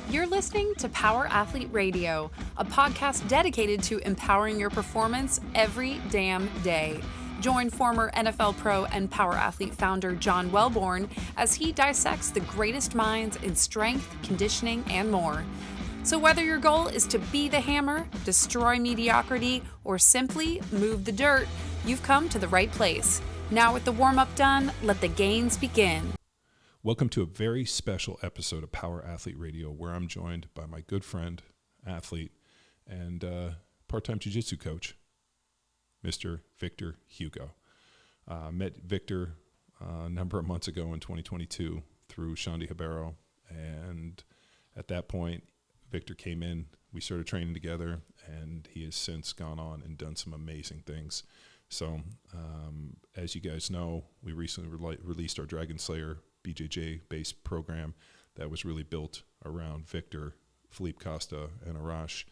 You're listening to Power Athlete Radio, a podcast dedicated to empowering your performance every damn day. Join former NFL pro and Power Athlete founder John Wellborn as he dissects the greatest minds in strength, conditioning, and more. So whether your goal is to be the hammer, destroy mediocrity, or simply move the dirt, you've come to the right place. Now with the warm-up done, let the gains begin. Welcome to a very special episode of Power Athlete Radio, where I'm joined by my good friend, athlete, and part-time Jiu Jitsu coach, Mr. Victor Hugo. Met Victor a number of months ago in 2022 through Shandy Habero, and at that point, Victor came in, we started training together, and he has since gone on and done some amazing things. So, as you guys know, we recently released our Dragon Slayer BJJ-based program that was really built around Victor, Philippe Costa, and Arash,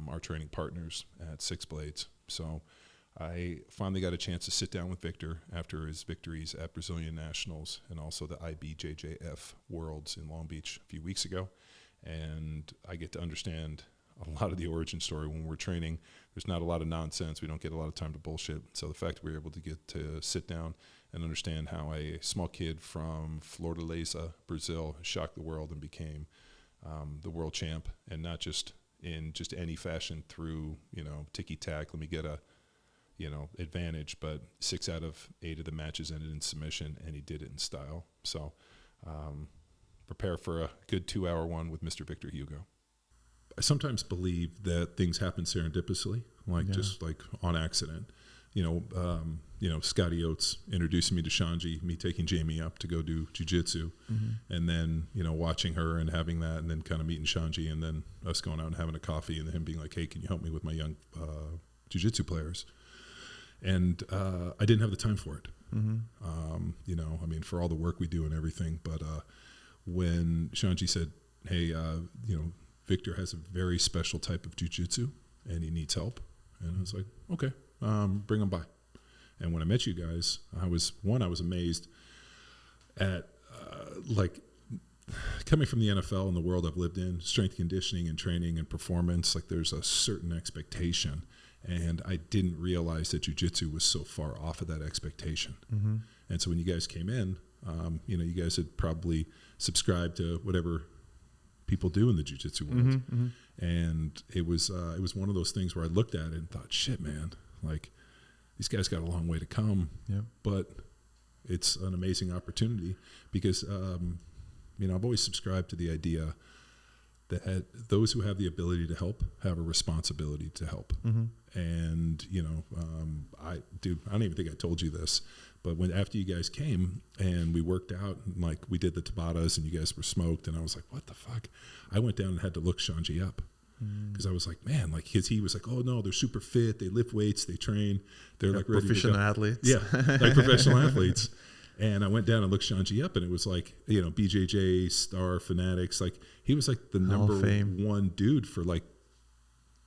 our training partners at Six Blades. So I finally got a chance to sit down with Victor after his victories at Brazilian Nationals and also the IBJJF Worlds in Long Beach a few weeks ago. And I get to understand a lot of the origin story when we're training. There's not a lot of nonsense. We don't get a lot of time to bullshit. So the fact that we were able to get to sit down and understand how a small kid from Fortaleza, Brazil, shocked the world and became the world champ, and not just in just any fashion through, ticky-tack, let me get a, advantage, but 6 out of 8 of the matches ended in submission, and he did it in style. So prepare for a good 2-hour one with Mr. Victor Hugo. I sometimes believe that things happen serendipitously, just like on accident. Scotty Oates introducing me to Shanji, me taking Jamie up to go do Jiu Jitsu, and then, watching her and having that, and then kind of meeting Shanji, and then us going out and having a coffee, and him being like, hey, can you help me with my young Jiu Jitsu players? And I didn't have the time for it. For all the work we do and everything. But when Shanji said, hey, Victor has a very special type of Jiu Jitsu and he needs help. And I was like, okay, bring him by. And when I met you guys, I was amazed at coming from the NFL and the world I've lived in, strength conditioning and training and performance, there's a certain expectation. And I didn't realize that Jiu Jitsu was so far off of that expectation. And so when you guys came in, you guys had probably subscribed to whatever people do in the Jiu Jitsu world. And it was one of those things where I looked at it and thought, shit, man, these guys got a long way to come. Yep. But it's an amazing opportunity because, I've always subscribed to the idea that those who have the ability to help have a responsibility to help. And, I don't even think I told you this, but after you guys came and we worked out, and we did the Tabatas and you guys were smoked, and I was like, what the fuck? I went down and had to look Shanji up because I was like, man, he was like, oh no, they're super fit. They lift weights, they train. They're ready professional athletes. Yeah. Like professional athletes. And I went down and looked Shanji up, and it was BJJ, Star, Fanatics. He was the number one dude for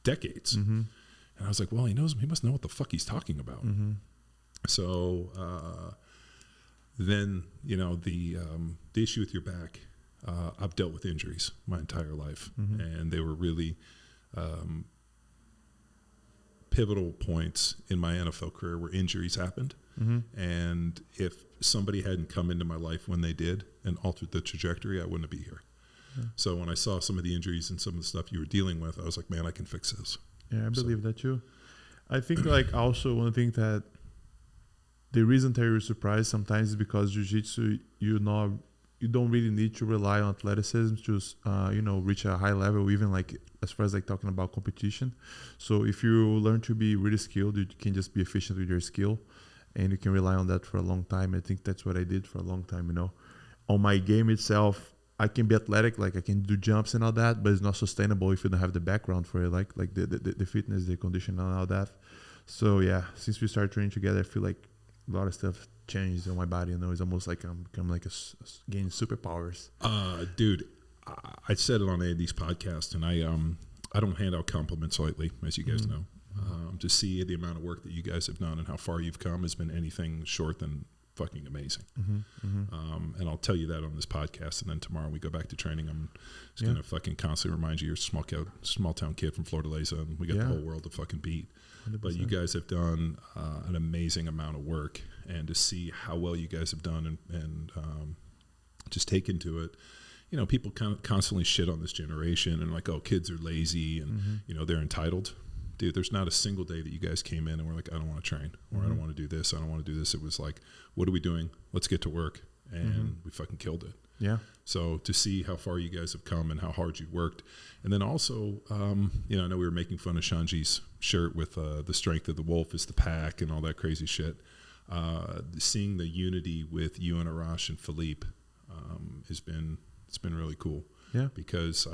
decades. And I was like, well, he must know what the fuck he's talking about. So then, the issue with your back, I've dealt with injuries my entire life. And they were really pivotal points in my NFL career where injuries happened. And if somebody hadn't come into my life when they did and altered the trajectory, I wouldn't be here. So when I saw some of the injuries and some of the stuff you were dealing with, I was like, man, I can fix this. Yeah, I believe that too. I think also one thing that the reason that you're surprised sometimes is because Jiu-Jitsu, you don't really need to rely on athleticism to reach a high level, even as far as talking about competition. So if you learn to be really skilled, you can just be efficient with your skill, and you can rely on that for a long time. I think that's what I did for a long time. On my game itself, I can be athletic, I can do jumps and all that, but it's not sustainable if you don't have the background for it, the fitness, the condition, and all that. So yeah, since we started training together, I feel like a lot of stuff changed in my body. It's almost like I'm becoming gaining superpowers. Dude, I said it on Andy's podcast, and I don't hand out compliments lightly, as you guys know. To see the amount of work that you guys have done and how far you've come has been anything short than fucking amazing. Mm-hmm. And I'll tell you that on this podcast. And then tomorrow we go back to training. I'm just going to fucking constantly remind you, you're a small town kid from Florida, and we got the whole world to fucking beat. 100%. But you guys have done an amazing amount of work, and to see how well you guys have done and just take into it. You know, people constantly shit on this generation and like, oh, kids are lazy and, you know, they're entitled. Dude, there's not a single day that you guys came in and were like, I don't want to train, or I don't want to do this. I don't want to do this. It was like, what are we doing? Let's get to work. And we fucking killed it. Yeah. So to see how far you guys have come and how hard you worked. And then also, you know, I know we were making fun of Shanji's shirt with the strength of the wolf is the pack and all that crazy shit. Seeing the unity with you and Arash and Philippe it's been really cool. Yeah. Because,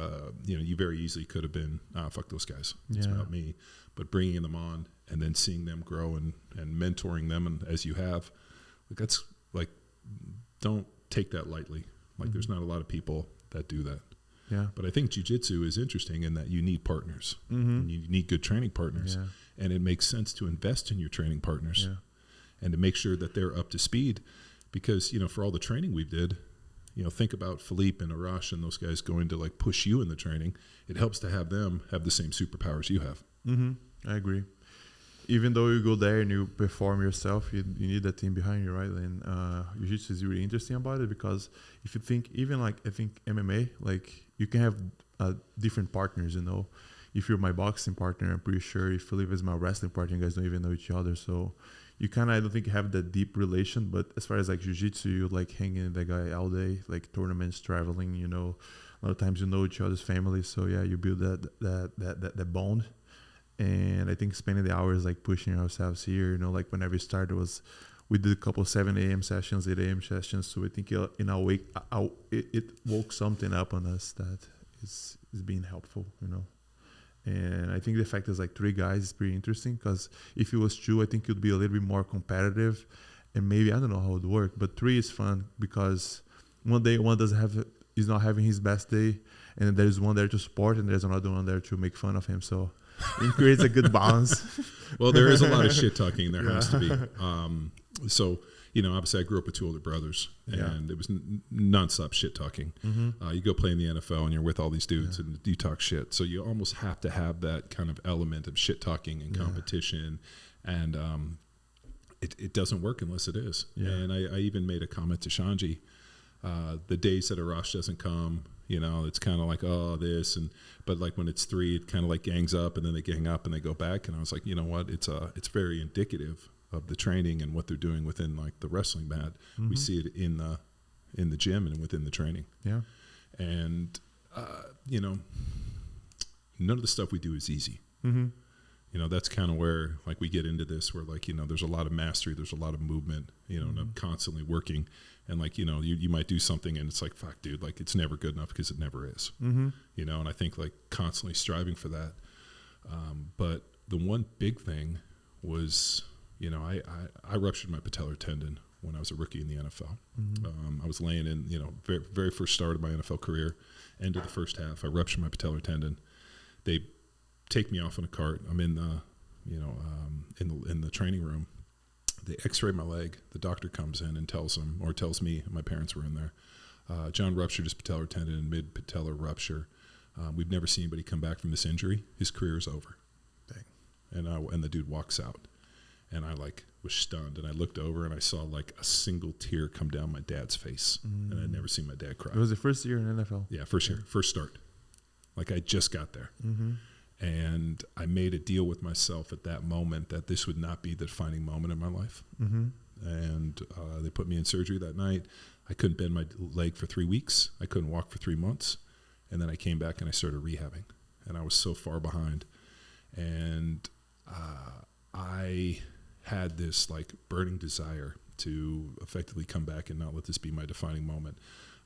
you know, you very easily could have been, fuck those guys. It's about me. But bringing them on and then seeing them grow and mentoring them, and as you have, like, that's like, don't take that lightly. Like, there's not a lot of people that do that. Yeah. But I think jiu-jitsu is interesting in that you need partners. And you need good training partners. Yeah. And it makes sense to invest in your training partners and to make sure that they're up to speed. Because, you know, for all the training we did, you know, think about Philippe and Arash and those guys going to like push you in the training. It helps to have them have the same superpowers you have. I agree. Even though you go there and you perform yourself, you need that team behind you, right? And jiu-jitsu is really interesting about it, because if you think, even like, I think MMA, like, you can have different partners, you know. If you're my boxing partner, I'm pretty sure if Philippe is my wrestling partner, you guys don't even know each other. So you kind of, I don't think, have that deep relation. But as far as like jiu-jitsu, you like hanging with that guy all day, like tournaments, traveling, you know. A lot of times you know each other's families. So yeah, you build that bond. And I think spending the hours like pushing ourselves here, you know, like whenever we started we did a couple 7 a.m. sessions, 8 a.m. sessions. So I think in our wake, it woke something up on us that is being helpful, you know. And I think the fact is like 3 guys is pretty interesting, because if it was 2, I think it would be a little bit more competitive, and maybe, I don't know how it would work, but 3 is fun because one day one is not having his best day, and there's one there to support, and there's another one there to make fun of him. So it creates a good balance. Well, there is a lot of shit talking. There has to be. So, you know, obviously I grew up with 2 older brothers, and it was nonstop shit talking. You go play in the NFL and you're with all these dudes and you talk shit. So you almost have to have that kind of element of shit talking and competition. And it doesn't work unless it is. And I even made a comment to Shanji, the days that Arash doesn't come, you know, it's kind of like, oh, this, but like when it's 3, it kind of like gangs up, and then they gang up and they go back. And I was like, you know what? It's very indicative of the training and what they're doing within like the wrestling mat. We see it in the gym and within the training. Yeah. And, you know, none of the stuff we do is easy. You know, that's kind of where like we get into this, where like, you know, there's a lot of mastery, there's a lot of movement, you know, and I'm constantly working. And like, you know, you might do something and it's like, fuck, dude, like it's never good enough, because it never is. You know, and I think like constantly striving for that. But the one big thing was, you know, I ruptured my patellar tendon when I was a rookie in the NFL. I was laying in, you know, very, very first start of my NFL career, end of the first half, I ruptured my patellar tendon. They take me off on a cart. I'm in the, you know, in the training room. They x-ray my leg. The doctor comes in and tells me, my parents were in there, John ruptured his patellar tendon, mid-patellar rupture. We've never seen anybody come back from this injury. His career is over. Dang. And the dude walks out. And I like was stunned, and I looked over and I saw like a single tear come down my dad's face. And I'd never seen my dad cry. It was the first year in NFL. Yeah, first year, first start. Like I just got there. And I made a deal with myself at that moment that this would not be the defining moment in my life. And they put me in surgery that night. I couldn't bend my leg for 3 weeks. I couldn't walk for 3 months. And then I came back and I started rehabbing. And I was so far behind. And I had this like burning desire to effectively come back and not let this be my defining moment.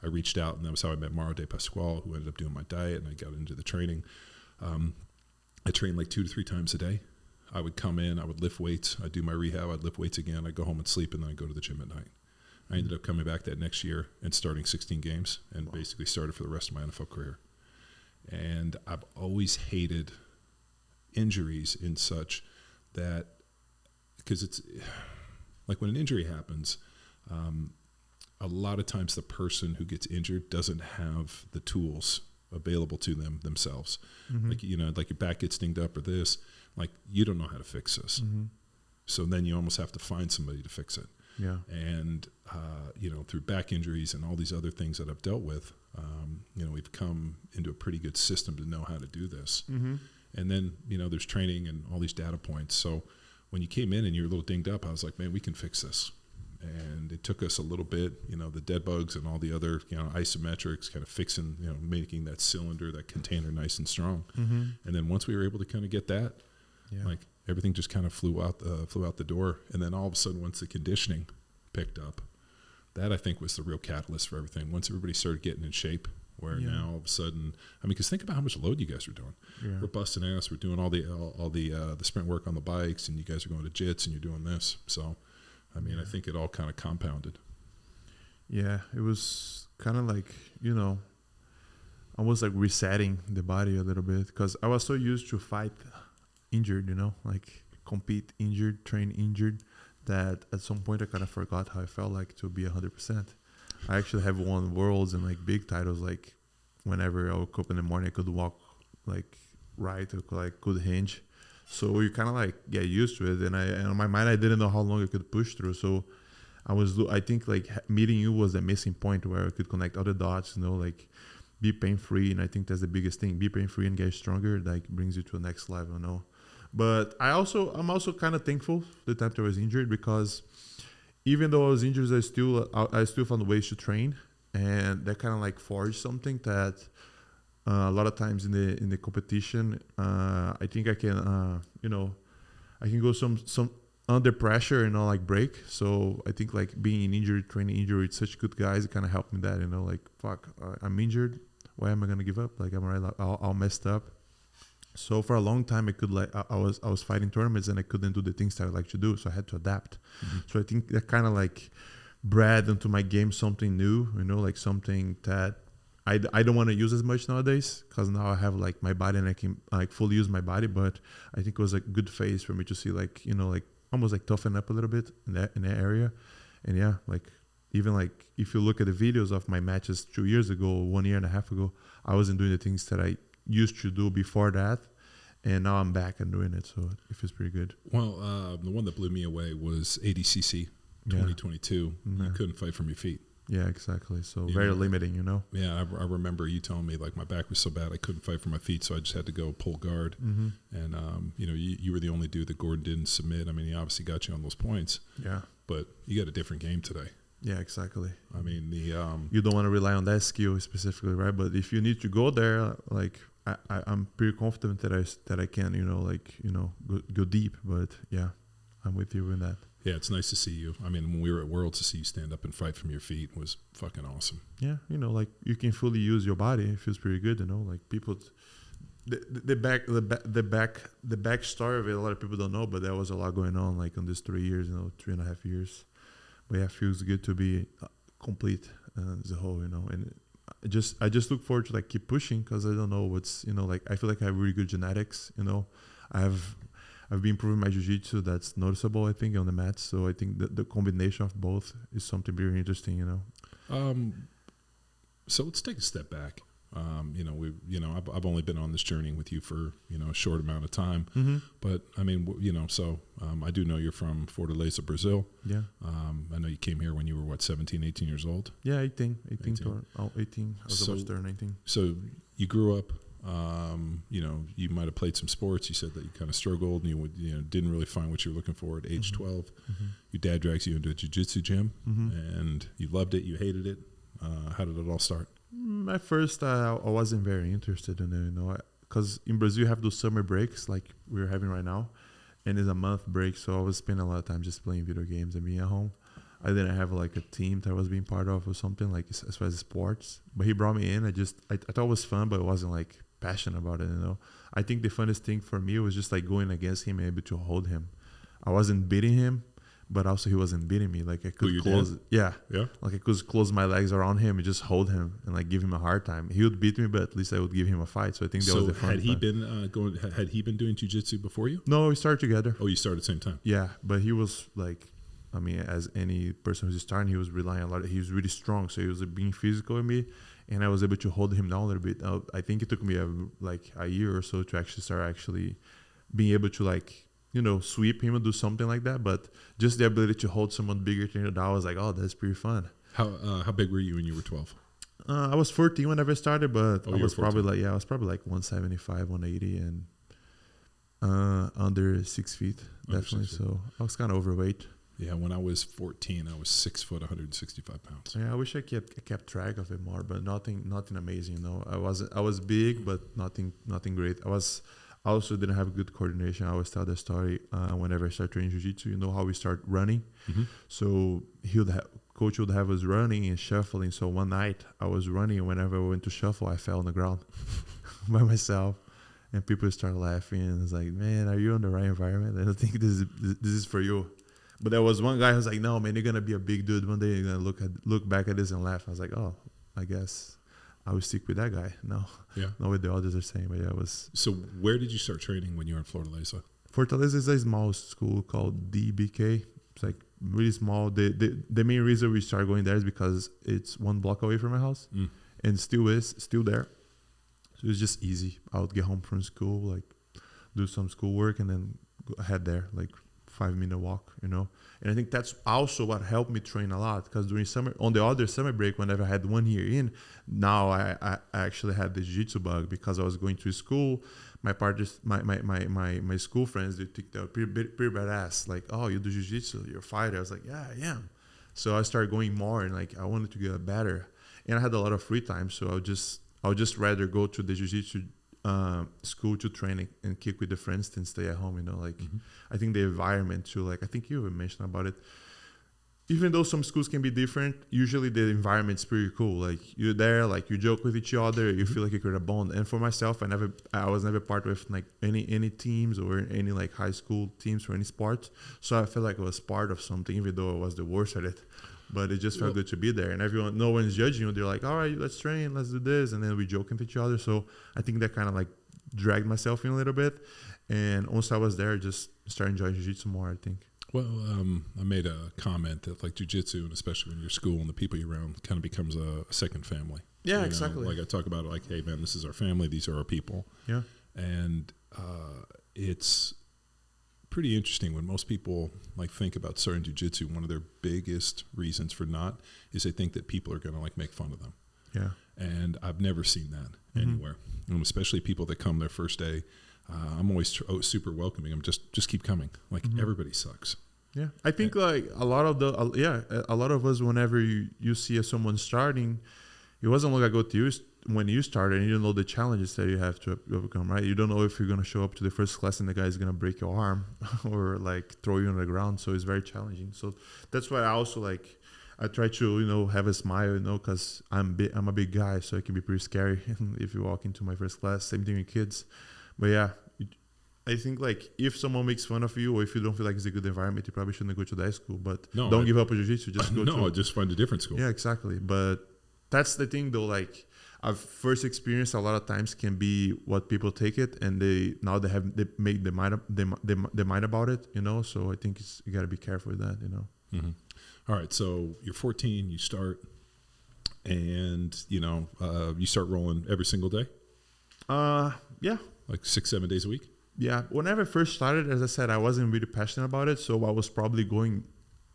I reached out, and that was how I met Mauro De Pasquale, who ended up doing my diet, and I got into the training. I trained like 2 to 3 times a day. I would come in, I would lift weights, I'd do my rehab, I'd lift weights again, I'd go home and sleep, and then I'd go to the gym at night. I ended up coming back that next year and starting 16 games, and basically started for the rest of my NFL career. And I've always hated injuries in such that, because it's like when an injury happens, a lot of times the person who gets injured doesn't have the tools available to them themselves. Like, you know, like your back gets dinged up or this, like you don't know how to fix this. So then you almost have to find somebody to fix it. Yeah. And, you know, through back injuries and all these other things that I've dealt with, you know, we've come into a pretty good system to know how to do this. And then, you know, there's training and all these data points. So when you came in and you were a little dinged up, I was like, man, we can fix this. And it took us a little bit, you know, the dead bugs and all the other, you know, isometrics, kind of fixing, you know, making that cylinder, that container nice and strong. And then once we were able to kind of get that, like everything just kind of flew out the door. And then all of a sudden, once the conditioning picked up, that I think was the real catalyst for everything. Once everybody started getting in shape, where now all of a sudden, I mean, because think about how much load you guys are doing. We're busting ass. We're doing all the sprint work on the bikes, and you guys are going to jits, and you're doing this. So, I mean, I think it all kind of compounded. Yeah, it was kind of like, you know, almost like resetting the body a little bit, because I was so used to fight injured, you know, like compete injured, train injured, that at some point I kind of forgot how I felt like to be 100%. I actually have won worlds and like big titles, like whenever I woke up in the morning I could walk like right, or like could hinge. So you kind of like get used to it, and in my mind I didn't know how long I could push through. So I think like meeting you was the missing point where I could connect all the dots, you know, like be pain free. And I think that's the biggest thing, be pain free and get stronger. Like brings you to the next level, you know. But I'm also kind of thankful the time that I was injured, because even though I was injured, I still found ways to train, and that kind of like forged something that a lot of times in the competition, I think I can you know, I can go some under pressure and not like break. So I think like being in injury, training injury with such good guys, it kind of helped me that, you know, like fuck, I'm injured. Why am I gonna give up? Like I'm already all messed up. So for a long time, I could like I was fighting tournaments and I couldn't do the things that I like to do. So I had to adapt. So I think that kind of like bred into my game something new, you know, like something that I don't want to use as much nowadays, because now I have like my body and I can like fully use my body. But I think it was a good phase for me to see, like, you know, like almost like toughen up a little bit in that area. And yeah, like even like if you look at the videos of my matches 2 years ago, 1 year and a half ago, I wasn't doing the things that I used to do before that, and now I'm back and doing it, so it feels pretty good. Well, the one that blew me away was ADCC 2022. You couldn't fight from your feet. Yeah, exactly. So very limiting, you know. Yeah, I remember you telling me like my back was so bad I couldn't fight from my feet, so I just had to go pull guard. And you know, you were the only dude that Gordon didn't submit. I mean, he obviously got you on those points. Yeah, but you got a different game today. Yeah, exactly. I mean, you don't want to rely on that skill specifically, right? But if you need to go there, like I'm pretty confident that I can, you know, like, you know, go deep. But yeah, I'm with you in that. Yeah, it's nice to see you. I mean, when we were at Worlds, to see you stand up and fight from your feet was fucking awesome. Yeah, you know, like you can fully use your body. It feels pretty good, you know. Like people, the back story of it, a lot of people don't know, but there was a lot going on, like on these 3 years, you know, 3.5 years. But yeah, it feels good to be complete as a whole, you know. And I just look forward to like keep pushing, because I don't know what's, you know, like I feel like I have really good genetics, you know. I've been improving my jiu-jitsu. That's noticeable, I think, on the mats. So I think the combination of both is something very interesting, you know. So let's take a step back. You know, I've only been on this journey with you for, you know, a short amount of time, but I mean, you know, so I do know you're from Fortaleza, Brazil. Yeah. I know you came here when you were 17, 18 years old. Yeah, 18. I was about to turn 19. So you grew up, you know, you might have played some sports. You said that you kind of struggled and you know, didn't really find what you were looking for at age 12. Your dad drags you into a jiu-jitsu gym and you loved it. You hated it. How did it all start? At first, I wasn't very interested in it, you know, because in Brazil you have those summer breaks like we're having right now, and it's a month break, so I was spending a lot of time just playing video games and being at home. I didn't have like a team that I was being part of or something, like as far as sports. But he brought me in. I thought it was fun, but I wasn't like passionate about it, you know. I think the funnest thing for me was just like going against him and able to hold him. I wasn't beating him, but also he wasn't beating me. Like I could like I could close my legs around him and just hold him and like give him a hard time. He would beat me, but at least I would give him a fight. So I think that was the fun. Had he been doing jiu-jitsu before you? No, we started together. Oh, you started at the same time. Yeah, but he was like I mean, as any person who's starting, he was relying a lot. He was really strong, so he was being physical with me, and I was able to hold him down a little bit. I think it took me a year or so to actually start being able to sweep him and do something like that. But just the ability to hold someone bigger than you down, I was like, oh, that's pretty fun. How big were you when you were 12? I was 14 whenever I started, but I was probably 175, 180, and under 6 feet, definitely. So I was kind of overweight. Yeah, when I was 14, I was 6 foot, 165 pounds. Yeah, I wish I kept track of it more, but nothing amazing. I was big, but nothing great. I also didn't have good coordination. I always tell the story whenever I start training jiu-jitsu. You know how we start running? Mm-hmm. So coach would have us running and shuffling. So one night I was running, and whenever I went to shuffle, I fell on the ground by myself. And people start laughing, and it's like, man, are you in the right environment? I don't think this is for you. But there was one guy who was like, no, man, you're going to be a big dude one day. You're going to look back at this and laugh. I was like, oh, I guess I would stick with that guy. No, not what the others are saying. But yeah, it was. So where did you start training when you were in Fortaleza? Fortaleza is a small school called DBK. It's like really small. The main reason we started going there is because it's 1 block away from my house, and still there. So it was just easy. I would get home from school, do some schoolwork, and then head there, 5-minute walk, And I think that's also what helped me train a lot, because during on the other summer break, whenever I had 1 year in, now I actually had the jiu-jitsu bug, because I was going to school. My partners, my school friends, they think they're pretty badass. Like, oh, you do jiu-jitsu, you're a fighter. I was like, yeah, I am. So I started going more, and I wanted to get better, and I had a lot of free time. So I would just rather go to the jiu-jitsu school to train and kick with the friends than stay at home. I think the environment too. I think you mentioned about it. Even though some schools can be different, usually the environment's pretty cool. You're there, you joke with each other, you feel like you create a bond. And for myself, I was never part with any teams or any high school teams or any sports. So I felt like I was part of something, even though I was the worst at it. But it just felt good to be there, and no one's judging you. They're like, all right, let's train, let's do this, and then we joke with each other. So I think that kind of dragged myself in a little bit. And once I was there, just started enjoying jiu-jitsu more, I think. Well, I made a comment that jiu-jitsu, and especially when you're school and the people you're around, kind of becomes a second family. Yeah, exactly. I talk about it hey, man, this is our family. These are our people. Yeah. And it's pretty interesting when most people think about starting jiu-jitsu. One of their biggest reasons for not is they think that people are going to make fun of them. Yeah. And I've never seen that anywhere. And especially people that come their first day. I'm always super welcoming. I'm just keep coming. Everybody sucks. Yeah. I think a lot of us, whenever you see someone starting, it wasn't long ago to you when you started, and you don't know the challenges that you have to overcome, right? You don't know if you're going to show up to the first class and the guy is going to break your arm or throw you on the ground. So it's very challenging. So that's why I also I try to, have a smile, because I'm a big guy, so it can be pretty scary if you walk into my first class. Same thing with kids. But yeah, I think if someone makes fun of you, or if you don't feel like it's a good environment, you probably shouldn't go to that school. But don't give up on jiu-jitsu. Just go just find a different school. Yeah, exactly. But that's the thing, though. Our first experience a lot of times can be what people take it, and they make their mind about it. So I think you got to be careful with that. Mm-hmm. All right. So you're 14. You start, and you start rolling every single day. Yeah. 6-7 days a week. Yeah. Whenever I first started, as I said, I wasn't really passionate about it, so I was probably going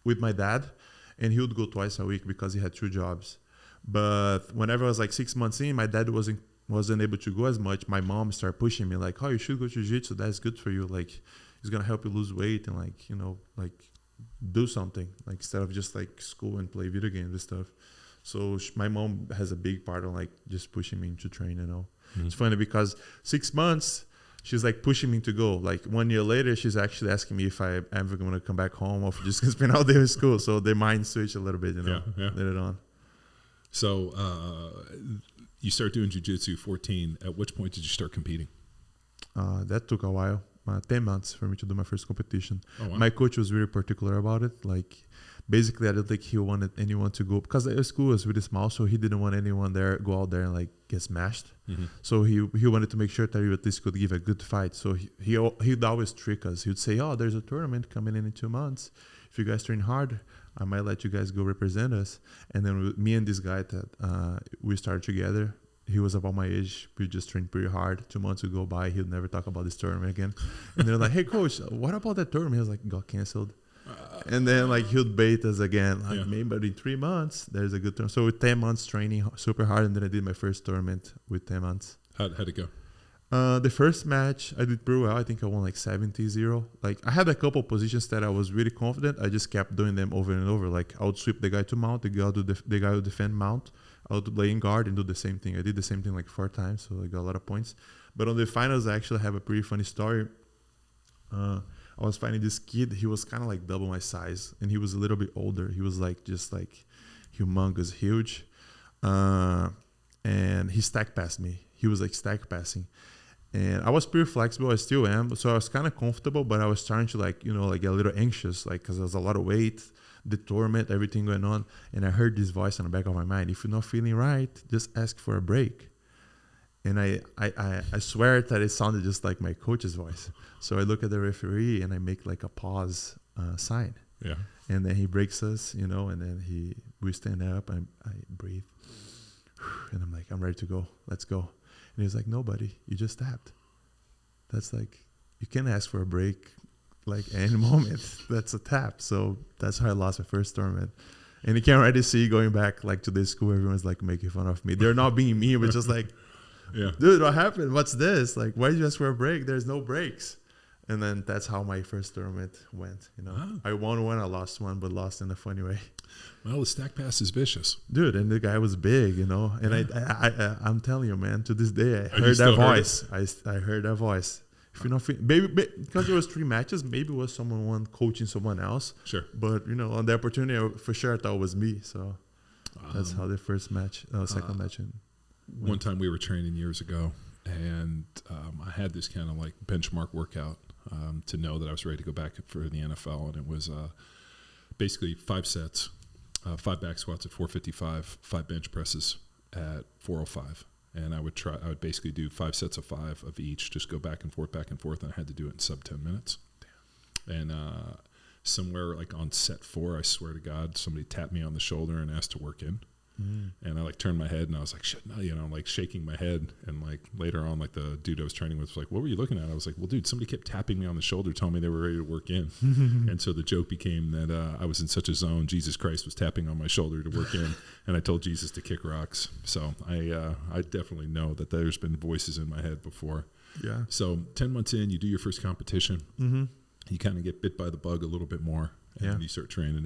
with my dad, and he would go twice a week because he had 2 jobs. But whenever I was 6 months in, my dad wasn't able to go as much. My mom started pushing me oh, you should go to jiu-jitsu. That's good for you. It's gonna help you lose weight and do something instead of just school and play video games and stuff. So my mom has a big part of just pushing me to train. It's funny because 6 months she's pushing me to go. 1 year later, she's actually asking me if I'm ever going to come back home or if I'm just going to spend all day in school. So their mind switched a little bit, later on. So you start doing jiu-jitsu 14. At which point did you start competing? That took a while. 10 months for me to do my first competition. Oh, wow. My coach was really particular about it. Basically, I don't think he wanted anyone to go, because the school was really small, so he didn't want anyone there go out there and get smashed. Mm-hmm. So he wanted to make sure that you at least could give a good fight. So he'd always trick us. He'd say, "Oh, there's a tournament coming in 2 months. if you guys train hard, I might let you guys go represent us. And then me and this guy that we started together, he was about my age. We just trained pretty hard. 2 months would go by, he'd never talk about this tournament again. And they're like, hey coach, what about that tournament? He was like, got canceled. And then like he'd bait us again, like maybe in 3 months there's a good tournament. So with 10 months training super hard, and then I did my first tournament with 10 months. How'd it go? The first match I did pretty well. I think I won like 70-0. Like I had a couple positions that I was really confident. I just kept doing them over and over. Like I would sweep the guy to mount, the guy would defend mount. I would lay in guard and do the same thing. I did the same thing like 4 times, so I got a lot of points. But on the finals, I actually have a pretty funny story. I was fighting this kid. He was kind of like double my size, and he was a little bit older. He was like just like humongous, huge, and he stack passed me. He was like stack passing, and I was pretty flexible. I still am, so I was kind of comfortable. But I was starting to like like get a little anxious, like because there was a lot of weight, the tournament, everything going on, and I heard this voice in the back of my mind: if you're not feeling right, just ask for a break. And I swear that it sounded just like my coach's voice. So I look at the referee and I make like a pause sign. Yeah. And then he breaks us, and then we stand up and I breathe. And I'm like, I'm ready to go. Let's go. And he's like, no, buddy, you just tapped. That's like, you can ask for a break like any moment. That's a tap. So that's how I lost my first tournament. And you can already see going back like to this school, everyone's like making fun of me. They're not being mean, but just like, yeah, dude, what happened? What's this? Like, why did you ask for a break? There's no breaks. And then that's how my first tournament went. Wow. I won one, I lost one, but lost in a funny way. Well, the stack pass is vicious, dude. And the guy was big, And I'm telling you, man, to this day, I heard still that voice. I heard that voice. If you're not maybe because there was 3 matches, maybe it was someone coaching someone else. Sure. But on the opportunity, for sure, I thought it was me. So that's how the first match, second match. One time we were training years ago, and I had this kind of like benchmark workout to know that I was ready to go back for the NFL, and it was basically 5 sets, 5 back squats at 455, 5 bench presses at 405, and I would basically do 5 sets of 5 of each, just go back and forth, and I had to do it in sub 10 minutes. Damn. And somewhere like on set 4, I swear to God, somebody tapped me on the shoulder and asked to work in. And I like turned my head and I was like, shit, no, like shaking my head. And like later on, like the dude I was training with was like, what were you looking at? I was like, well, dude, somebody kept tapping me on the shoulder, telling me they were ready to work in. And so the joke became that I was in such a zone, Jesus Christ was tapping on my shoulder to work in. And I told Jesus to kick rocks. So I definitely know that there's been voices in my head before. Yeah. So 10 months in, you do your first competition. Mm-hmm. You kind of get bit by the bug a little bit more. And then you start training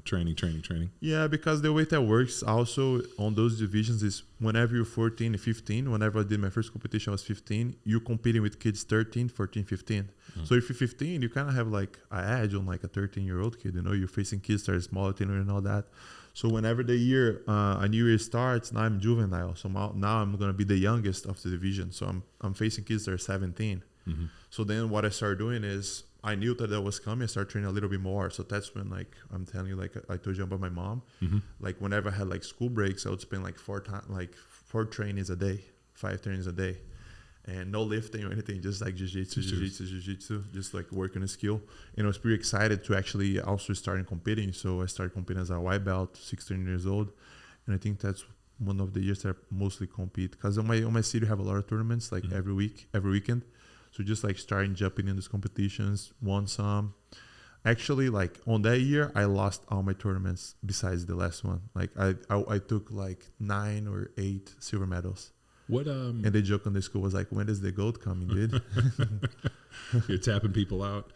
training. Yeah, because the way that works also on those divisions is whenever you're 14, 15, whenever I did my first competition, I was 15, you're competing with kids 13, 14, 15. Mm-hmm. So if you're 15, you kind of have like an edge on like a 13-year-old kid, you're facing kids that are smaller than you and all that. So whenever the year, a new year starts, now I'm juvenile. So now I'm going to be the youngest of the division. So I'm facing kids that are 17. Mm-hmm. So then what I started doing is, I knew that was coming. I started training a little bit more. So that's when, like, I'm telling you, like I told you about my mom. Mm-hmm. Like whenever I had like school breaks, I would spend like 4 trainings a day, 5 trainings a day, and no lifting or anything, just like jiu-jitsu, just like working a skill. And I was pretty excited to actually also start competing. So I started competing as a white belt, 16 years old, and I think that's one of the years that I mostly compete. Because on my city, I have a lot of tournaments, like every weekend. So just like starting jumping in these competitions, won some. Actually, like on that year, I lost all my tournaments besides the last one. Like I took like 9 or 8 silver medals. What and the joke on the school was like, when is the gold coming, dude? You're tapping people out.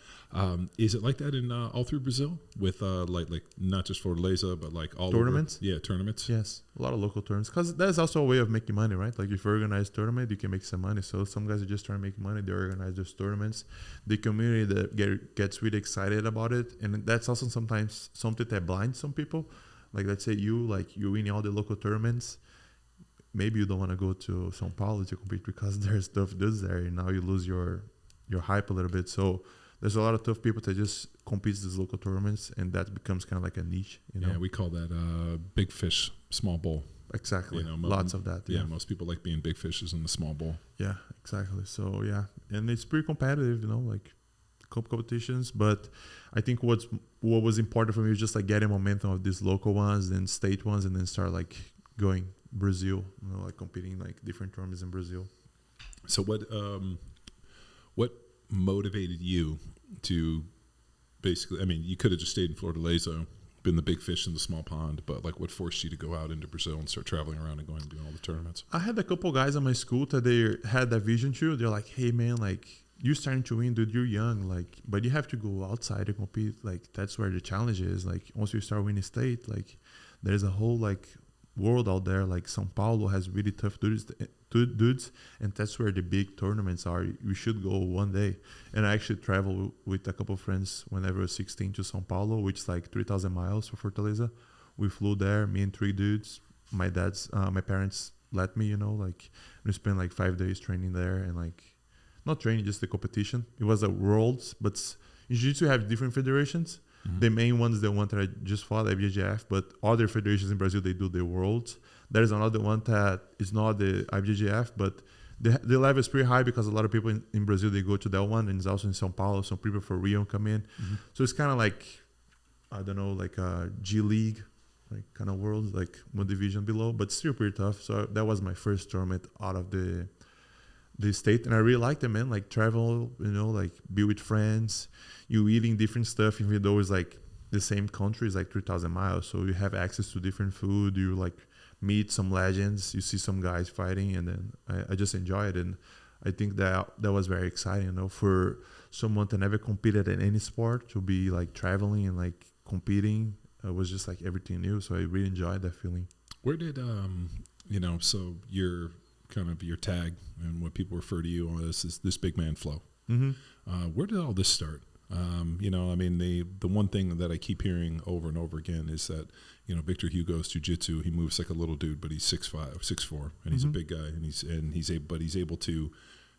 Is it like that in all through Brazil with like not just Fortaleza, but like all tournaments? Over? Yeah, tournaments. Yes, a lot of local tournaments, because that's also a way of making money, right? Like if you organize tournament, you can make some money. So some guys are just trying to make money. They organize those tournaments. The community that gets really excited about it, and that's also sometimes something that blinds some people. Like let's say you win all the local tournaments. Maybe you don't want to go to São Paulo to compete because there's tough dudes there, and now you lose your hype a little bit. So there's a lot of tough people that just compete these local tournaments, and that becomes kind of like a niche. Yeah, we call that big fish, small bowl. Exactly. Lots of that. Yeah, most people like being big fishes in the small bowl. Yeah, exactly. So yeah, and it's pretty competitive. Like competitions. But I think what was important for me was just like getting momentum of these local ones, then state ones, and then start like going Brazil, like competing like different tournaments in Brazil. So what motivated you to basically? I mean, you could have just stayed in Fortaleza, been the big fish in the small pond, but like what forced you to go out into Brazil and start traveling around and going and doing all the tournaments? I had a couple guys on my school that they had that vision too. They're like, hey man, like you're starting to win, dude, you're young, like, but you have to go outside and compete. Like that's where the challenge is. Like once you start winning state, like there's a whole like world out there. Like São Paulo has really tough dudes, and that's where the big tournaments are. We should go one day. And I actually travel with a couple of friends whenever I was 16 to São Paulo, which is like 3,000 miles for Fortaleza. We flew there, me and 3 dudes. My parents let me, like we spent like 5 days training there, and like not training, just the competition. It was a worlds, but in Jiu-Jitsu you have different federations. Mm-hmm. The main one is the one that I just fought, IBJJF, but other federations in Brazil, they do the worlds. There's another one that is not the IBJJF, but the level is pretty high because a lot of people in Brazil, they go to that one, and it's also in São Paulo. Some people for Rio come in. Mm-hmm. So it's kind of like, I don't know, like a G League, like kind of world, like one division below, but still pretty tough. So that was my first tournament out of the state, and I really liked it, man. Like travel, like be with friends, you eating different stuff, even though it's like the same country is like 3,000 miles. So you have access to different food, you like meet some legends, you see some guys fighting, and then I just enjoy it. And I think that was very exciting, for someone to never competed in any sport to be like traveling and like competing. It was just like everything new. So I really enjoyed that feeling. Where did, so your kind of your tag and what people refer to you as is this big man flow. Mm-hmm. Where did all this start? The one thing that I keep hearing over and over again is that, Victor Hugo's jiu-jitsu, he moves like a little dude, but he's 6'5", 6'4", and he's a big guy, and he's able to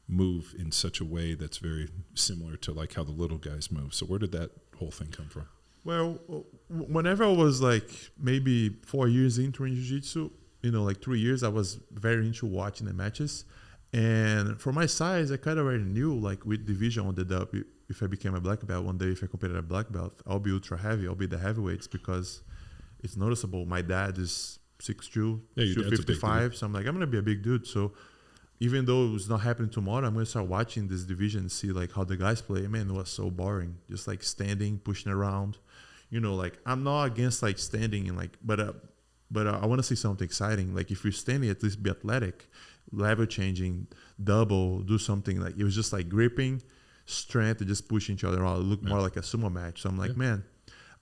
move in such a way that's very similar to like how the little guys move. So where did that whole thing come from? Well, whenever I was like maybe 4 years into jiu-jitsu, like 3 years, I was very into watching the matches. And for my size, I kind of already knew, like with division, I ended up, if I became a black belt one day, if I competed at black belt, I'll be ultra heavy. I'll be the heavyweights because it's noticeable. My dad is 6'2", 255. So I'm like, I'm going to be a big dude. So even though it's not happening tomorrow, I'm going to start watching this division and see like how the guys play. Man, it was so boring. Just like standing, pushing around. Like I'm not against like standing and like, but I want to see something exciting. Like if you're standing, at least be athletic, level changing, double, do something. Like it was just like gripping, strength, and just pushing each other out. It looked more like a sumo match. So I'm like, man,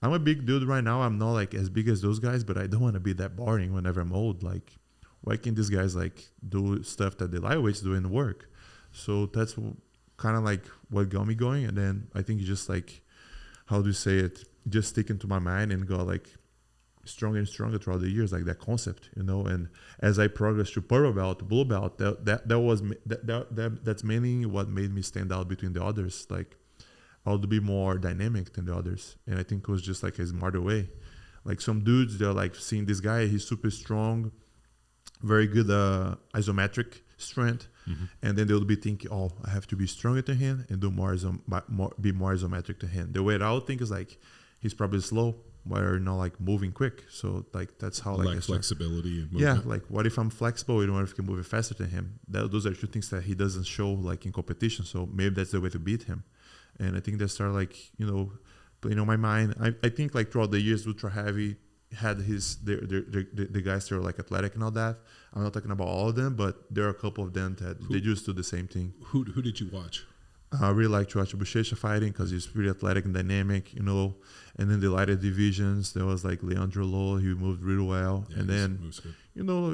I'm a big dude right now. I'm not like as big as those guys, but I don't want to be that boring whenever I'm old. Like why can't these guys like do stuff that the lightweights do and work? So that's kind of like what got me going. And then I think just like, how do you say it? Just stick into my mind and got like stronger and stronger throughout the years, like that concept, and as I progressed to purple belt, blue belt, that's mainly what made me stand out between the others. Like I would be more dynamic than the others, and I think it was just like a smarter way. Like some dudes, they're like seeing this guy, he's super strong, very good isometric strength, and then they'll be thinking, oh, I have to be stronger than him and do be more isometric to him. The way that I would think is like he's probably slow, where not like moving quick. So like that's how like flexibility and movement. Yeah, like what if I'm flexible? You know, what if I can move it faster than him? Those are two things that he doesn't show like in competition. So maybe that's the way to beat him. And I think that started like my mind. I think like throughout the years, ultra heavy had the guys that are like athletic and all that. I'm not talking about all of them, but there are a couple of them that they just do the same thing. Who did you watch? I really like to watch Bochecha fighting because he's pretty athletic and dynamic, And then the lighter divisions, there was like Leandro Low, he moved really well. Yeah, and then,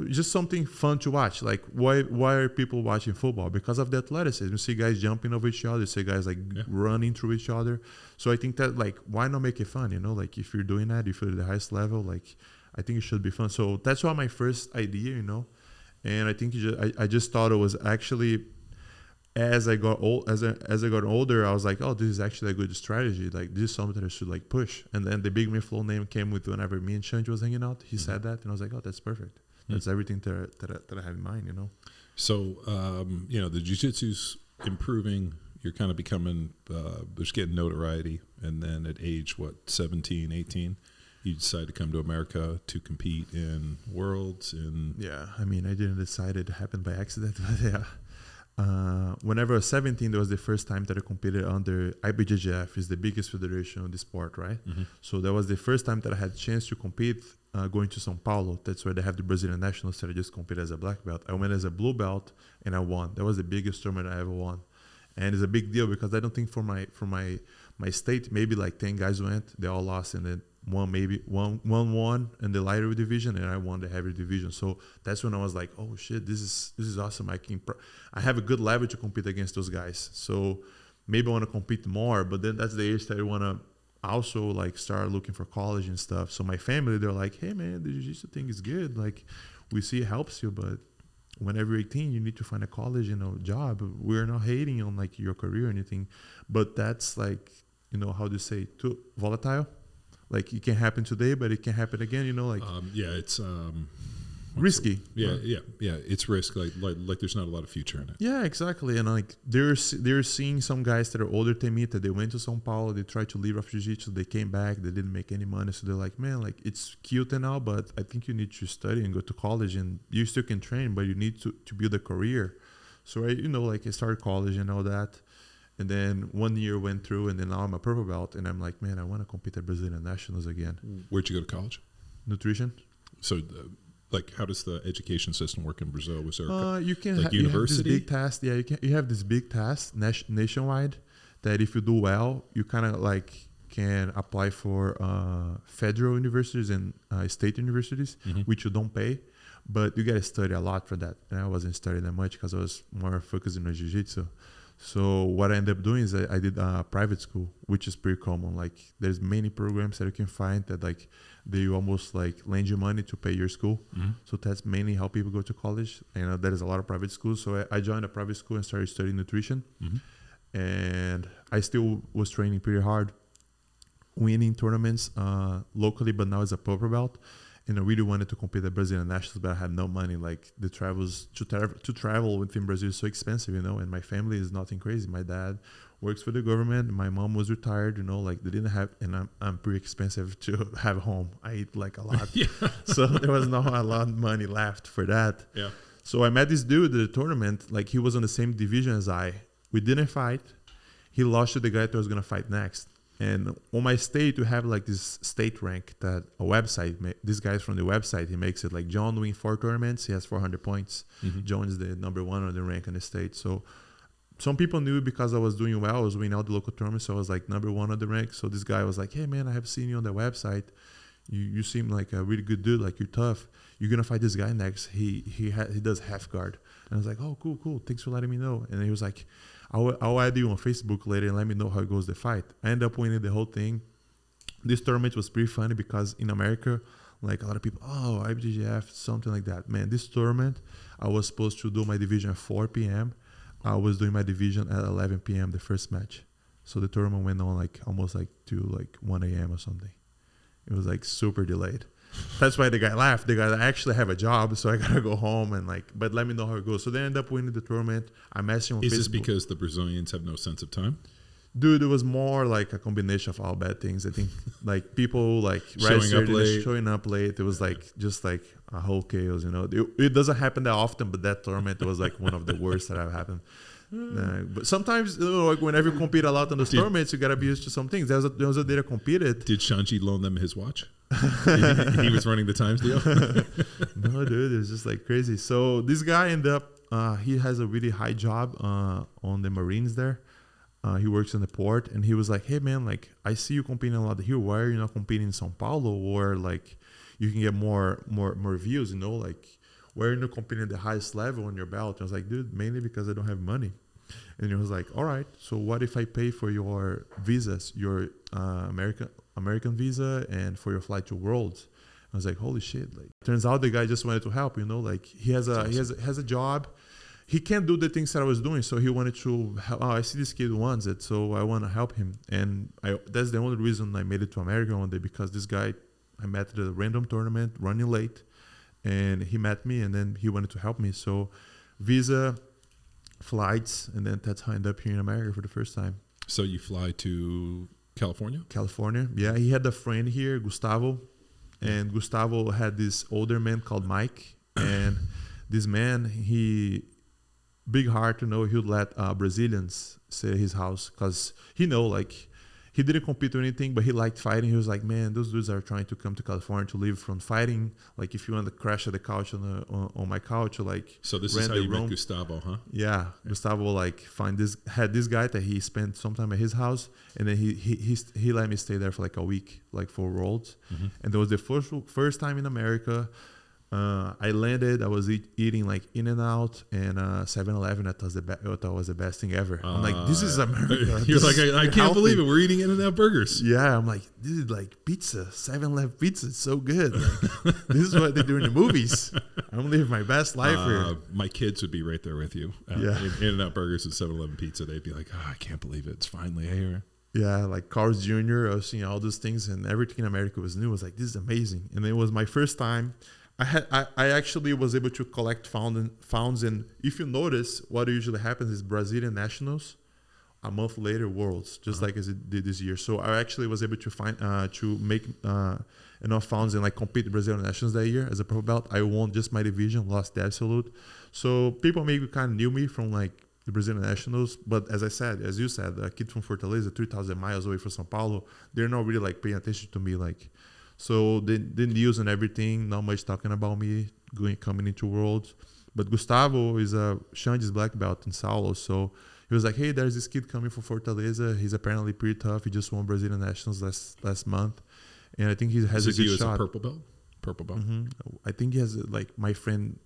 just something fun to watch. Like, why are people watching football? Because of the athleticism. You see guys jumping over each other, you see guys like running through each other. So I think that, like, why not make it fun? Like, if you're doing that, if you're at the highest level, like, I think it should be fun. So that's why my first idea, And I think I just thought it was actually. As I got older, I was like, oh, this is actually a good strategy. Like, this is something that I should like push. And then the Big Man Flow name came with whenever me and Shanti was hanging out. He said that, and I was like, oh, that's perfect. That's everything that I have in mind, So, the jiu-jitsu's improving. you're kind of becoming, just getting notoriety. And then at age, 17, 18, you decide to come to America to compete in worlds. Yeah, I mean, I didn't decide it happened by accident, but yeah. Whenever I was 17, that was the first time that I competed under IBJJF, is the biggest federation of the sport, right? Mm-hmm. So that was the first time that I had a chance to compete going to São Paulo. That's where they have the Brazilian nationals, that I just competed as a black belt. I went as a blue belt and I won. That was the biggest tournament I ever won. And it's a big deal because I don't think for my state, maybe like 10 guys went, they all lost, and then one won in the lighter division, and I won the heavy division. So that's when I was like, oh shit, this is awesome. I have a good level to compete against those guys. So maybe I want to compete more, but then that's the age that I want to also like start looking for college and stuff. So my family, they're like, hey man, the jiu-jitsu thing is good. Like, we see it helps you, but whenever you're 18, you need to find a college and a job. We're not hating on like your career or anything, but that's like, how do you say, too volatile? Like, it can happen today, but it can happen again, like. It's risky. Yeah. It's risk. Like there's not a lot of future in it. Yeah, exactly. And like they're seeing some guys that are older than me, that they went to São Paulo, they tried to leave off jiu-jitsu, they came back, they didn't make any money. So they're like, man, like, it's cute and all, but I think you need to study and go to college, and you still can train, but you need to build a career. So I started college and all that. And then 1 year went through, and then now I'm a purple belt, and I'm like, man, I want to compete at Brazilian nationals again. Where'd you go to college? Nutrition. So, how does the education system work in Brazil? Was there you can university? You have this big task. Yeah, you have this big task nationwide that if you do well, you kind of like can apply for federal universities and state universities, mm-hmm. which you don't pay, but you got to study a lot for that. And I wasn't studying that much because I was more focusing on jiu-jitsu. So what I ended up doing is I did a private school, which is pretty common. Like, there's many programs that you can find that like they almost like lend you money to pay your school. Mm-hmm. So that's mainly how people go to college. And there is a lot of private schools. So I joined a private school and started studying nutrition. Mm-hmm. And I still was training pretty hard, winning tournaments locally, but now as a purple belt. And I really wanted to compete at Brazilian nationals, but I had no money. Like, the travels to travel within Brazil is so expensive, and my family is nothing crazy. My dad works for the government. My mom was retired, like, they didn't have, and I'm pretty expensive to have home. I eat like a lot. Yeah. So there was not a lot of money left for that. Yeah. So I met this dude at the tournament. Like, he was on the same division as I. We didn't fight. He lost to the guy that was going to fight next. And on my state, we have like this state rank that a website, this guy's from the website, he makes it like John win 4 tournaments, he has 400 points. Mm-hmm. John is the number 1 on the rank in the state. So some people knew because I was doing well, I was winning all the local tournaments, so I was like number 1 on the rank. So this guy was like, hey man, I have seen you on the website. You seem like a really good dude, like you're tough. You're gonna fight this guy next. He does half guard. And I was like, oh, cool. Thanks for letting me know. And he was like, I'll add you on Facebook later and let me know how it goes the fight. I ended up winning the whole thing. This tournament was pretty funny because in America, like, a lot of people, IBJJF, something like that. Man, this tournament, I was supposed to do my division at 4 p.m. I was doing my division at 11 p.m. the first match. So the tournament went on like almost like to like 1 a.m. or something. It was like super delayed. That's why the guy laughed. The guy, I actually have a job, so I gotta go home and like, but let me know how it goes. So they end up winning the tournament. I messaged him on Facebook. Is this because the Brazilians have no sense of time? Dude, it was more like a combination of all bad things. I think like people like showing up late. It was like just like a whole chaos, It doesn't happen that often, but that tournament was like one of the worst that have happened. But sometimes, like whenever you compete a lot on those tournaments, you gotta be used to some things. There was a day I competed. Did Shanji loan them his watch? He was running the times deal. No, dude, it was just like crazy. So this guy ended up, he has a really high job on the Marines there. He works in the port, and he was like, hey man, like, I see you competing a lot here. Why are you not competing in São Paulo, where like you can get more views, like, why are you not competing at the highest level on your belt? And I was like, dude, mainly because I don't have money. And he was like, all right, so what if I pay for your visas, your American visa, and for your flight to Worlds? I was like, holy shit! Like, turns out the guy just wanted to help. Like, he has a job. He can't do the things that I was doing, so he wanted to help. I see this kid wants it, so I want to help him. And that's the only reason I made it to America one day, because this guy I met at a random tournament running late, and he met me, and then he wanted to help me. So visa, flights, and then that's how I ended up here in America for the first time. So you fly to California? California, yeah. He had a friend here, Gustavo, and Gustavo had this older man called Mike, and this man, he big heart, he would let Brazilians stay at his house because he didn't compete or anything, but he liked fighting. He was like, man, those dudes are trying to come to California to live from fighting. Like, if you want to crash at the couch on my couch, or like. So this is how you met Gustavo, huh? Yeah, Gustavo had this guy that he spent some time at his house, and then he let me stay there for like a week, like for Worlds, and that was the first time in America. I landed. I was eating like In-N-Out and 7-Eleven. I thought was the best thing ever. I'm like, this is America. You're like, I can't believe it. We're eating In-N-Out burgers. Yeah, I'm like, this is like pizza. 7-Eleven pizza. It's so good. Like, this is what they do in the movies. I'm living my best life here. My kids would be right there with you. In-N-Out burgers and 7-Eleven pizza. They'd be like, I can't believe it. It's finally here. Yeah, like Carl's Jr. I was seeing all those things, and everything in America was new. I was like, this is amazing. And it was my first time. I actually was able to collect founds, and if you notice, what usually happens is Brazilian nationals, a month later Worlds, just like as it did this year. So I actually was able to find to make enough founds and like compete the Brazilian nationals that year as a pro belt. I won just my division, lost the absolute. So people maybe kind of knew me from like the Brazilian nationals, but as you said, a kid from Fortaleza, 3,000 miles away from São Paulo, they're not really like paying attention to me like. So the news and everything, not much talking about me coming into Worlds. But Gustavo is Xandi's black belt in Saulo. So he was like, hey, there's this kid coming from Fortaleza. He's apparently pretty tough. He just won Brazilian Nationals last month. And I think he has a good shot. As a purple belt? Purple belt. I think he has, like, my friend,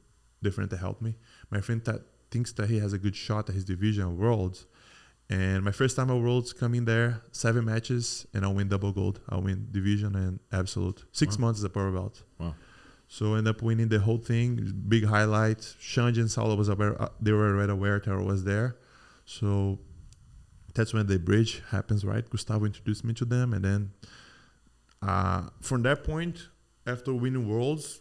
the friend that helped me, my friend that thinks that he has a good shot at his division of Worlds. And my first time at Worlds, coming there, 7 matches, and I'll win double gold. I'll win division and absolute. 6 months as a purple belt. Wow. So I ended up winning the whole thing. Big highlight. Xandi and Saulo they were already aware that I was there. So that's when the bridge happens, right? Gustavo introduced me to them. And then from that point, after winning Worlds,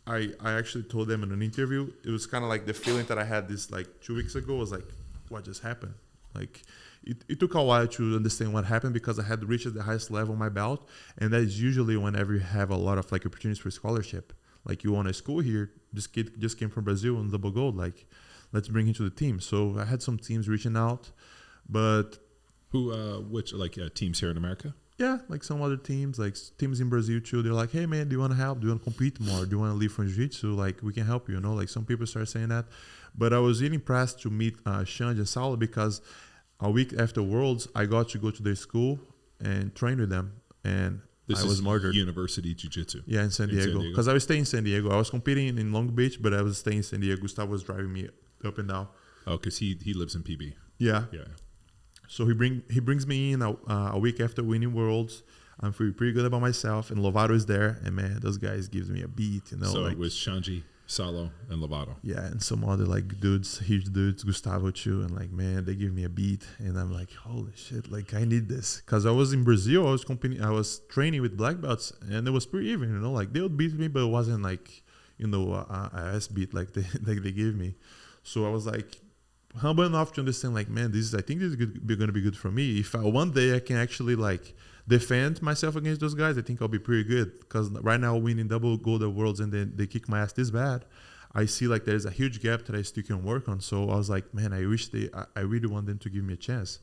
I actually told them in an interview, it was kind of like the feeling that I had this like 2 weeks ago was like, what just happened? Like it took a while to understand what happened because I had reached the highest level of my belt, and that is usually whenever you have a lot of like opportunities for scholarship. Like you want a school here, this kid just came from Brazil and double gold. Like let's bring him to the team. So I had some teams reaching out, but which teams here in America? Yeah, like some other teams, like teams in Brazil too. They're like, hey man, do you want to help? Do you want to compete more? Do you want to leave from Jiu Jitsu? Like we can help you, Like some people start saying that. But I was really impressed to meet Xandi and Saulo because a week after Worlds, I got to go to their school and train with them. And I was murdered. University Jiu Jitsu. Yeah, in San Diego. Because I was staying in San Diego. I was competing in Long Beach, but I was staying in San Diego. Gustavo was driving me up and down. Oh, because he lives in PB. Yeah. Yeah. So he brings me in a week after winning Worlds. I'm feeling pretty good about myself, and Lovato is there, and man, those guys gives me a beat, So like, it was Xandi, Saulo, and Lovato. Yeah, and some other like dudes, huge dudes, Gustavo too, and like man, they give me a beat, and I'm like, holy shit, like I need this, because I was in Brazil, I was training with black belts, and it was pretty even, like they would beat me, but it wasn't like a ass beat like they give me. So I was like humble enough to understand, like, man, I think this is going to be good for me. If one day I can actually like defend myself against those guys, I think I'll be pretty good. Because right now, winning double gold at Worlds and then they kick my ass this bad, I see like there's a huge gap that I still can work on. So I was like, man, I really want them to give me a chance.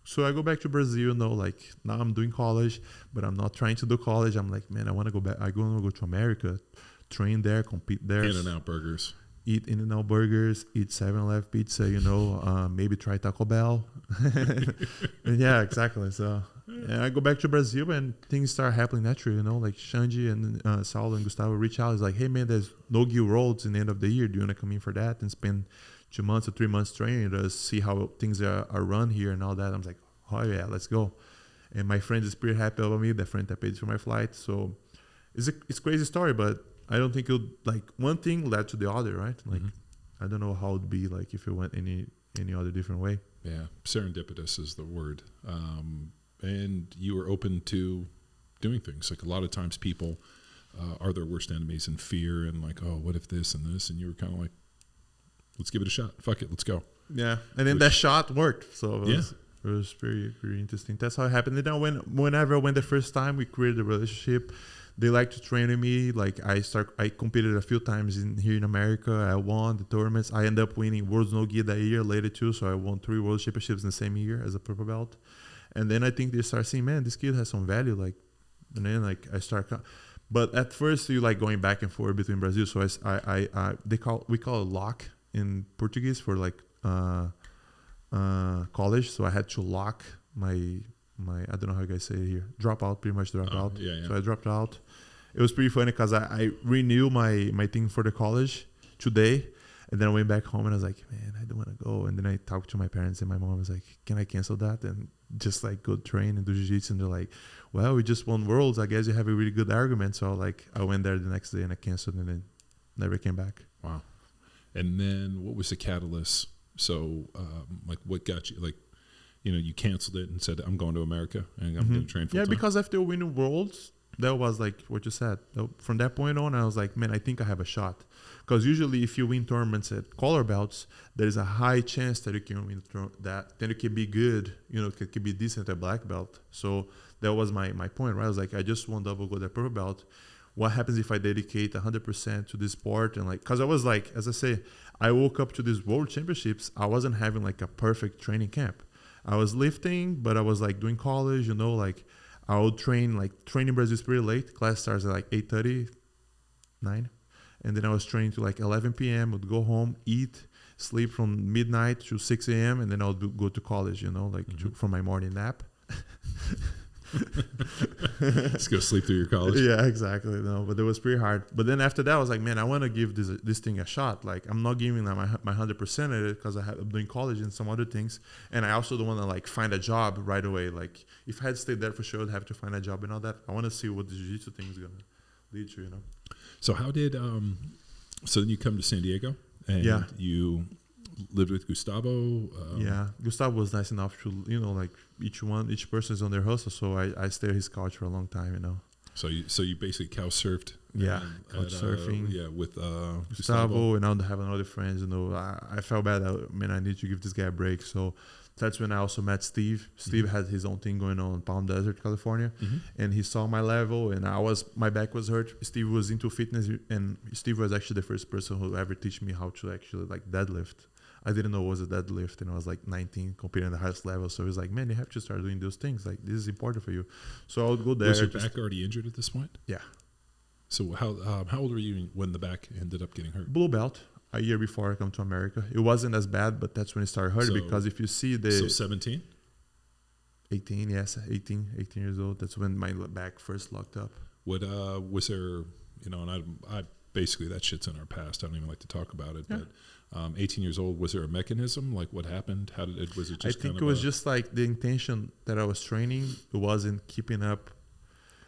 So I go back to Brazil, like now I'm doing college, but I'm not trying to do college. I'm like, man, I want to go back. I want to go to America, train there, compete there. In-N-Out burgers. Eat In-N-Out burgers, eat 7-Eleven pizza, maybe try Taco Bell. Yeah, exactly. So I go back to Brazil and things start happening naturally, like Xandi and Saulo and Gustavo reach out. It's like, hey man, there's no Gil Worlds in the end of the year. Do you want to come in for that and spend 2 months or 3 months training to see how things are run here and all that? I'm like, oh yeah, let's go. And my friend is pretty happy about me, the friend that paid for my flight. So it's a crazy story, but I don't think it would, like, one thing led to the other, right? Like, I don't know how it would be like if it went any other different way. Yeah, serendipitous is the word. And you were open to doing things. Like a lot of times people are their worst enemies in fear and like, oh, what if this and this? And you were kind of like, let's give it a shot. Fuck it, let's go. Yeah, and then that shot worked. So it was pretty interesting. That's how it happened. And then whenever I went the first time, we created a relationship. They like to train with me. Like I competed a few times here in America. I won the tournaments. I ended up winning World's No Gi that year later too. So I won 3 World Championships in the same year as a purple belt. And then I think they start saying, man, this kid has some value. Like, and then like I start. But at first you like going back and forth between Brazil. So we call it lock in Portuguese for like college. So I had to lock my I don't know how you guys say it here. Drop out. Yeah. So I dropped out. It was pretty funny because I renewed my thing for the college today. And then I went back home and I was like, man, I don't want to go. And then I talked to my parents and my mom was like, can I cancel that? And just like go train and do jiu-jitsu. And they're like, well, we just won Worlds. I guess you have a really good argument. So like I went there the next day and I canceled and then never came back. Wow. And then what was the catalyst? So like what got you, like, you canceled it and said, I'm going to America and I'm going to train full time? Yeah, because after winning Worlds, that was like what you said. From that point on, I was like, man, I think I have a shot. Because usually if you win tournaments at color belts, there is a high chance that you can win that. Then you can be good, it can be decent at black belt. So that was my point, right? I was like, I just won double gold at purple belt. What happens if I dedicate 100% to this sport? And like, because I was like, as I say, I woke up to these world championships. I wasn't having like a perfect training camp. I was lifting, but I was like doing college, like I would training Brazil is pretty late. Class starts at like 8:30, 9. And then I was training to like 11 p.m. Would go home, eat, sleep from midnight to 6 a.m. And then I would go to college, for my morning nap. Just go sleep through your college. Yeah, exactly. No, but it was pretty hard. But then after that, I was like, man, I want to give this thing a shot. Like, I'm not giving my 100% at it because I'm doing college and some other things. And I also don't want to like find a job right away. Like, if I had stayed there for sure, I'd have to find a job and all that. I want to see what the jiu-jitsu thing is going to lead to, So how did, so then you come to San Diego and you lived with Gustavo? Yeah, Gustavo was nice enough to, like each person is on their hustle. So I stayed at his couch for a long time, So you basically couch surfed. Yeah, couch surfing. With Gustavo, and I don't have another friends. I felt bad. I need to give this guy a break. So that's when I also met Steve. Steve had his own thing going on in Palm Desert, California, and he saw my level. And my back was hurt. Steve was into fitness, and Steve was actually the first person who ever teach me how to actually like deadlift. I didn't know it was a deadlift, and I was like 19 competing at the highest level. So he was like, man, you have to start doing those things. Like, this is important for you. So I would go there. Was your back already injured at this point? Yeah. So how old were you when the back ended up getting hurt? Blue belt, a year before I come to America. It wasn't as bad, but that's when it started hurting because if you see So 17? 18, yes, 18 years old. That's when my back first locked up. What was there, and I basically that shit's in our past. I don't even like to talk about it, but 18 years old, was there a mechanism? Like what happened? How did it, was it just I think it was just like the intention that I was training. It wasn't keeping up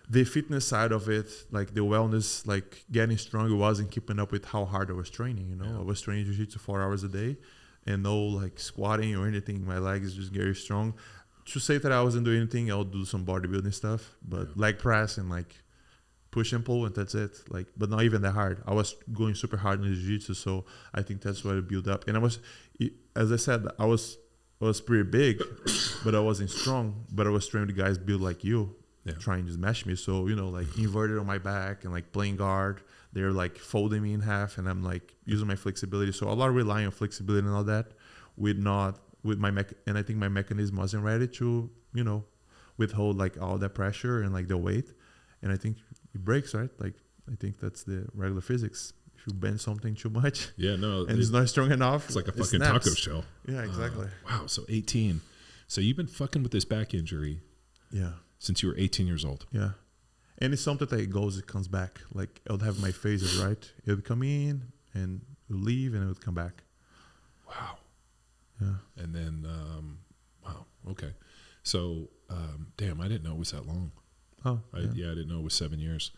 the fitness side of it, like the wellness, like getting strong. It wasn't keeping up with how hard I was training, I was training jiu-jitsu 4 hours a day and no like squatting or anything. My legs just very strong. To say that I wasn't doing anything, I'll do some bodybuilding stuff, but leg press and like push and pull, and that's it. Like, but not even that hard. I was going super hard in the jiu-jitsu, so I think that's what it built up. And I was, as I said, I was pretty big, but I wasn't strong. But I was training the guys built like you, trying to smash me. So like inverted on my back and like playing guard. They're like folding me in half, and I'm like using my flexibility. So a lot of relying on flexibility and all that, with my and I think my mechanism wasn't ready to withhold like all that pressure and like the weight. And I think it breaks, right? Like, I think that's the regular physics. If you bend something too much, and it's not strong enough, it's like a fucking taco shell. Yeah, exactly. Wow. So 18. So you've been fucking with this back injury, since you were 18 years old. Yeah, and it's something that it comes back. Like, I would have my phases, right? It would come in and it would leave, and it would come back. Wow. Yeah. And then, wow. Okay. So, damn, I didn't know it was that long. Oh, I didn't know it was 7 years.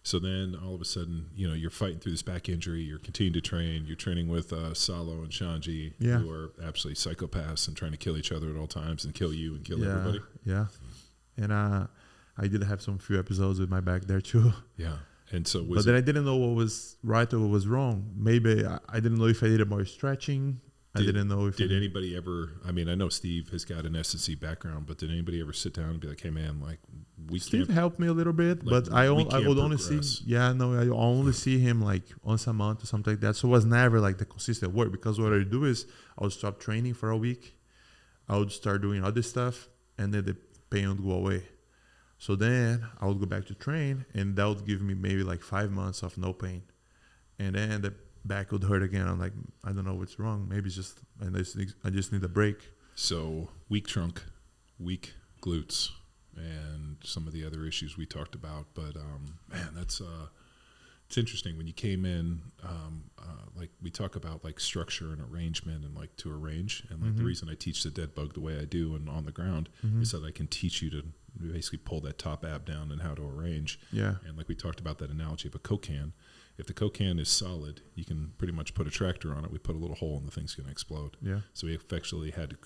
So then all of a sudden, you're fighting through this back injury. You're continuing to train. You're training with Salo and Shanji, who are absolutely psychopaths and trying to kill each other at all times and kill you and kill everybody. Yeah. And I did have some few episodes with my back there too. Yeah. And so then I didn't know what was right or what was wrong. Maybe I didn't know if I needed more stretching. I didn't know if did anybody ever. I mean, I know Steve has got an S&C background, but did anybody ever sit down and be like, "Hey, man, like Steve helped me a little bit, like, but I would only progress. see. Yeah, no, I only see him like once a month or something like that. So it was never like the consistent work, because what I do is I would stop training for a week, I would start doing other stuff, and then the pain would go away. So then I would go back to train, and that would give me maybe like 5 months of no pain, and then the back would hurt again. I'm like, I don't know what's wrong. Maybe it's just, and I just need a break. So weak trunk, weak glutes, and some of the other issues we talked about. But man, that's it's interesting when you came in. Like we talk about like structure and arrangement, and like to arrange. And like the reason I teach the dead bug the way I do and on the ground is that I can teach you to basically pull that top ab down and how to arrange. Yeah. And like we talked about that analogy of a Coke can. If the Coke can is solid, you can pretty much put a tractor on it. We put a little hole and the thing's going to explode. Yeah. So we effectively had to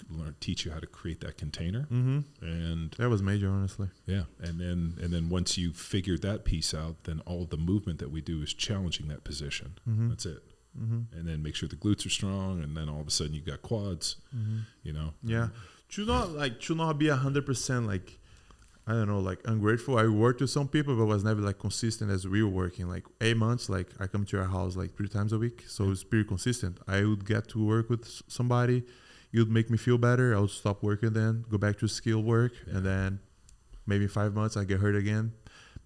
teach you how to create that container. And that was major, honestly. yeah. And then once you figured that piece out, then all of the movement that we do is challenging that position. That's it. And then make sure the glutes are strong. And then all of a sudden you got quads, you know? Yeah. Should not be 100% like, I don't know, like ungrateful. I worked with some people, but was never like consistent as we were working. Like 8 months, like I come to your house like 3 times a week. So it's pretty consistent. I would get to work with somebody. You'd make me feel better. I would stop working then, go back to skill work. And then maybe 5 months, I get hurt again.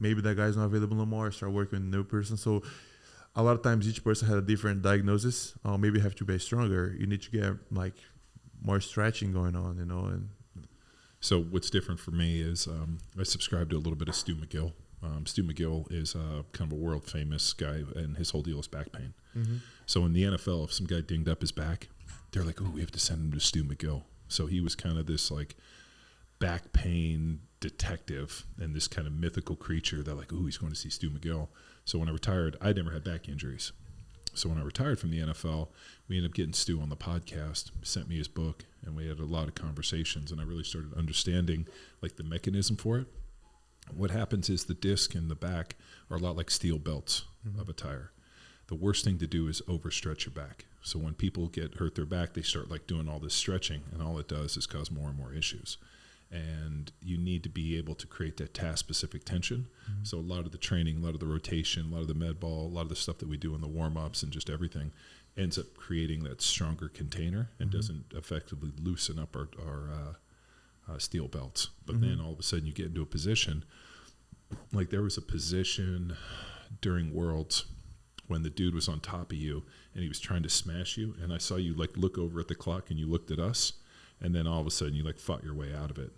Maybe that guy's not available no more. I start working with a new person. So a lot of times each person had a different diagnosis. Oh, maybe you have to be stronger. You need to get like more stretching going on, you know, and so what's different for me is I subscribe to a little bit of Stu McGill. Stu McGill is kind of a world famous guy, and his whole deal is back pain. So in the NFL, if some guy dinged up his back, they're like, "Oh, we have to send him to Stu McGill." So he was kind of this like back pain detective and this kind of mythical creature that like, "Oh, he's going to see Stu McGill." So when I retired, I never had back injuries. So when I retired from the NFL, we ended up getting Stu on the podcast, sent me his book, and we had a lot of conversations, and I really started understanding like the mechanism for it. What happens is the disc and the back are a lot like steel belts of a tire. The worst thing to do is overstretch your back. So when people get hurt their back, they start like doing all this stretching, and all it does is cause more and more issues. And you need to be able to create that task-specific tension. So a lot of the training, a lot of the rotation, a lot of the med ball, a lot of the stuff that we do in the warm-ups and just everything ends up creating that stronger container and doesn't effectively loosen up our steel belts. But then all of a sudden you get into a position, like there was a position during Worlds when the dude was on top of you and he was trying to smash you, and I saw you like look over at the clock and you looked at us, and then all of a sudden you like fought your way out of it.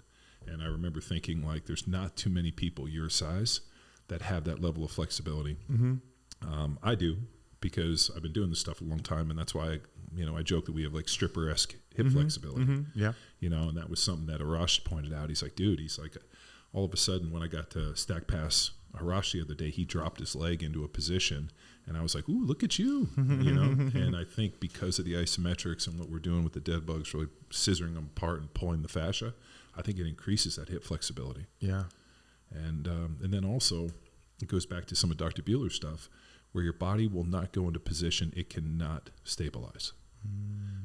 And I remember thinking like there's not too many people your size that have that level of flexibility. I do, because I've been doing this stuff a long time, and that's why I joke that we have like stripper-esque hip flexibility. Yeah. You know, and that was something that Arash pointed out. He's like, all of a sudden when I got to stack pass Arash the other day, he dropped his leg into a position, and I was like, "Ooh, look at you!" You know. And I think because of the isometrics and what we're doing with the dead bugs, really scissoring them apart and pulling the fascia, I think it increases that hip flexibility. Yeah. And then also it goes back to some of Dr. Bueller's stuff, where your body will not go into position it cannot stabilize.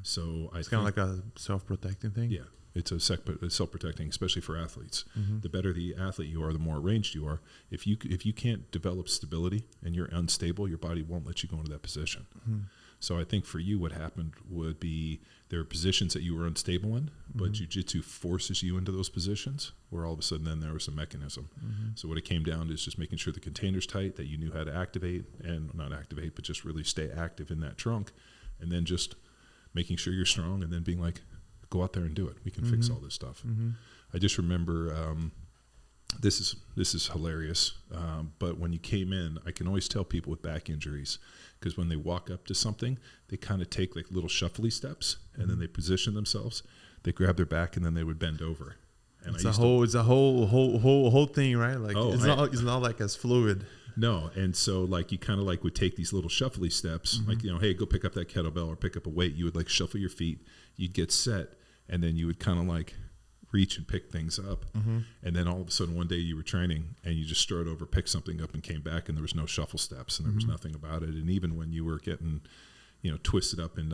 So it's kind of like a self-protecting thing. Yeah. It's a self-protecting, especially for athletes. The better the athlete you are, the more arranged you are. If you can't develop stability and you're unstable, your body won't let you go into that position. So I think for you, what happened would be there are positions that you were unstable in, but jiu-jitsu forces you into those positions, where all of a sudden then there was a mechanism. So what it came down to is just making sure the container's tight, that you knew how to activate, and not activate, but just really stay active in that trunk, and then just making sure you're strong, and then being like, go out there and do it. We can fix all this stuff. I just remember, this is hilarious, but when you came in, I can always tell people with back injuries, because when they walk up to something, they kind of take like little shuffly steps, and then they position themselves. They grab their back, and then they would bend over. And it's a whole thing, right? Like it's not like as fluid. No, and so like you kind of like would take these little shuffly steps, like hey, go pick up that kettlebell or pick up a weight. You would like shuffle your feet. You'd get set, and then you would kind of like reach and pick things up. And then all of a sudden one day you were training and you just strode over, picked something up, and came back, and there was no shuffle steps, and there was nothing about it. And even when you were getting twisted up in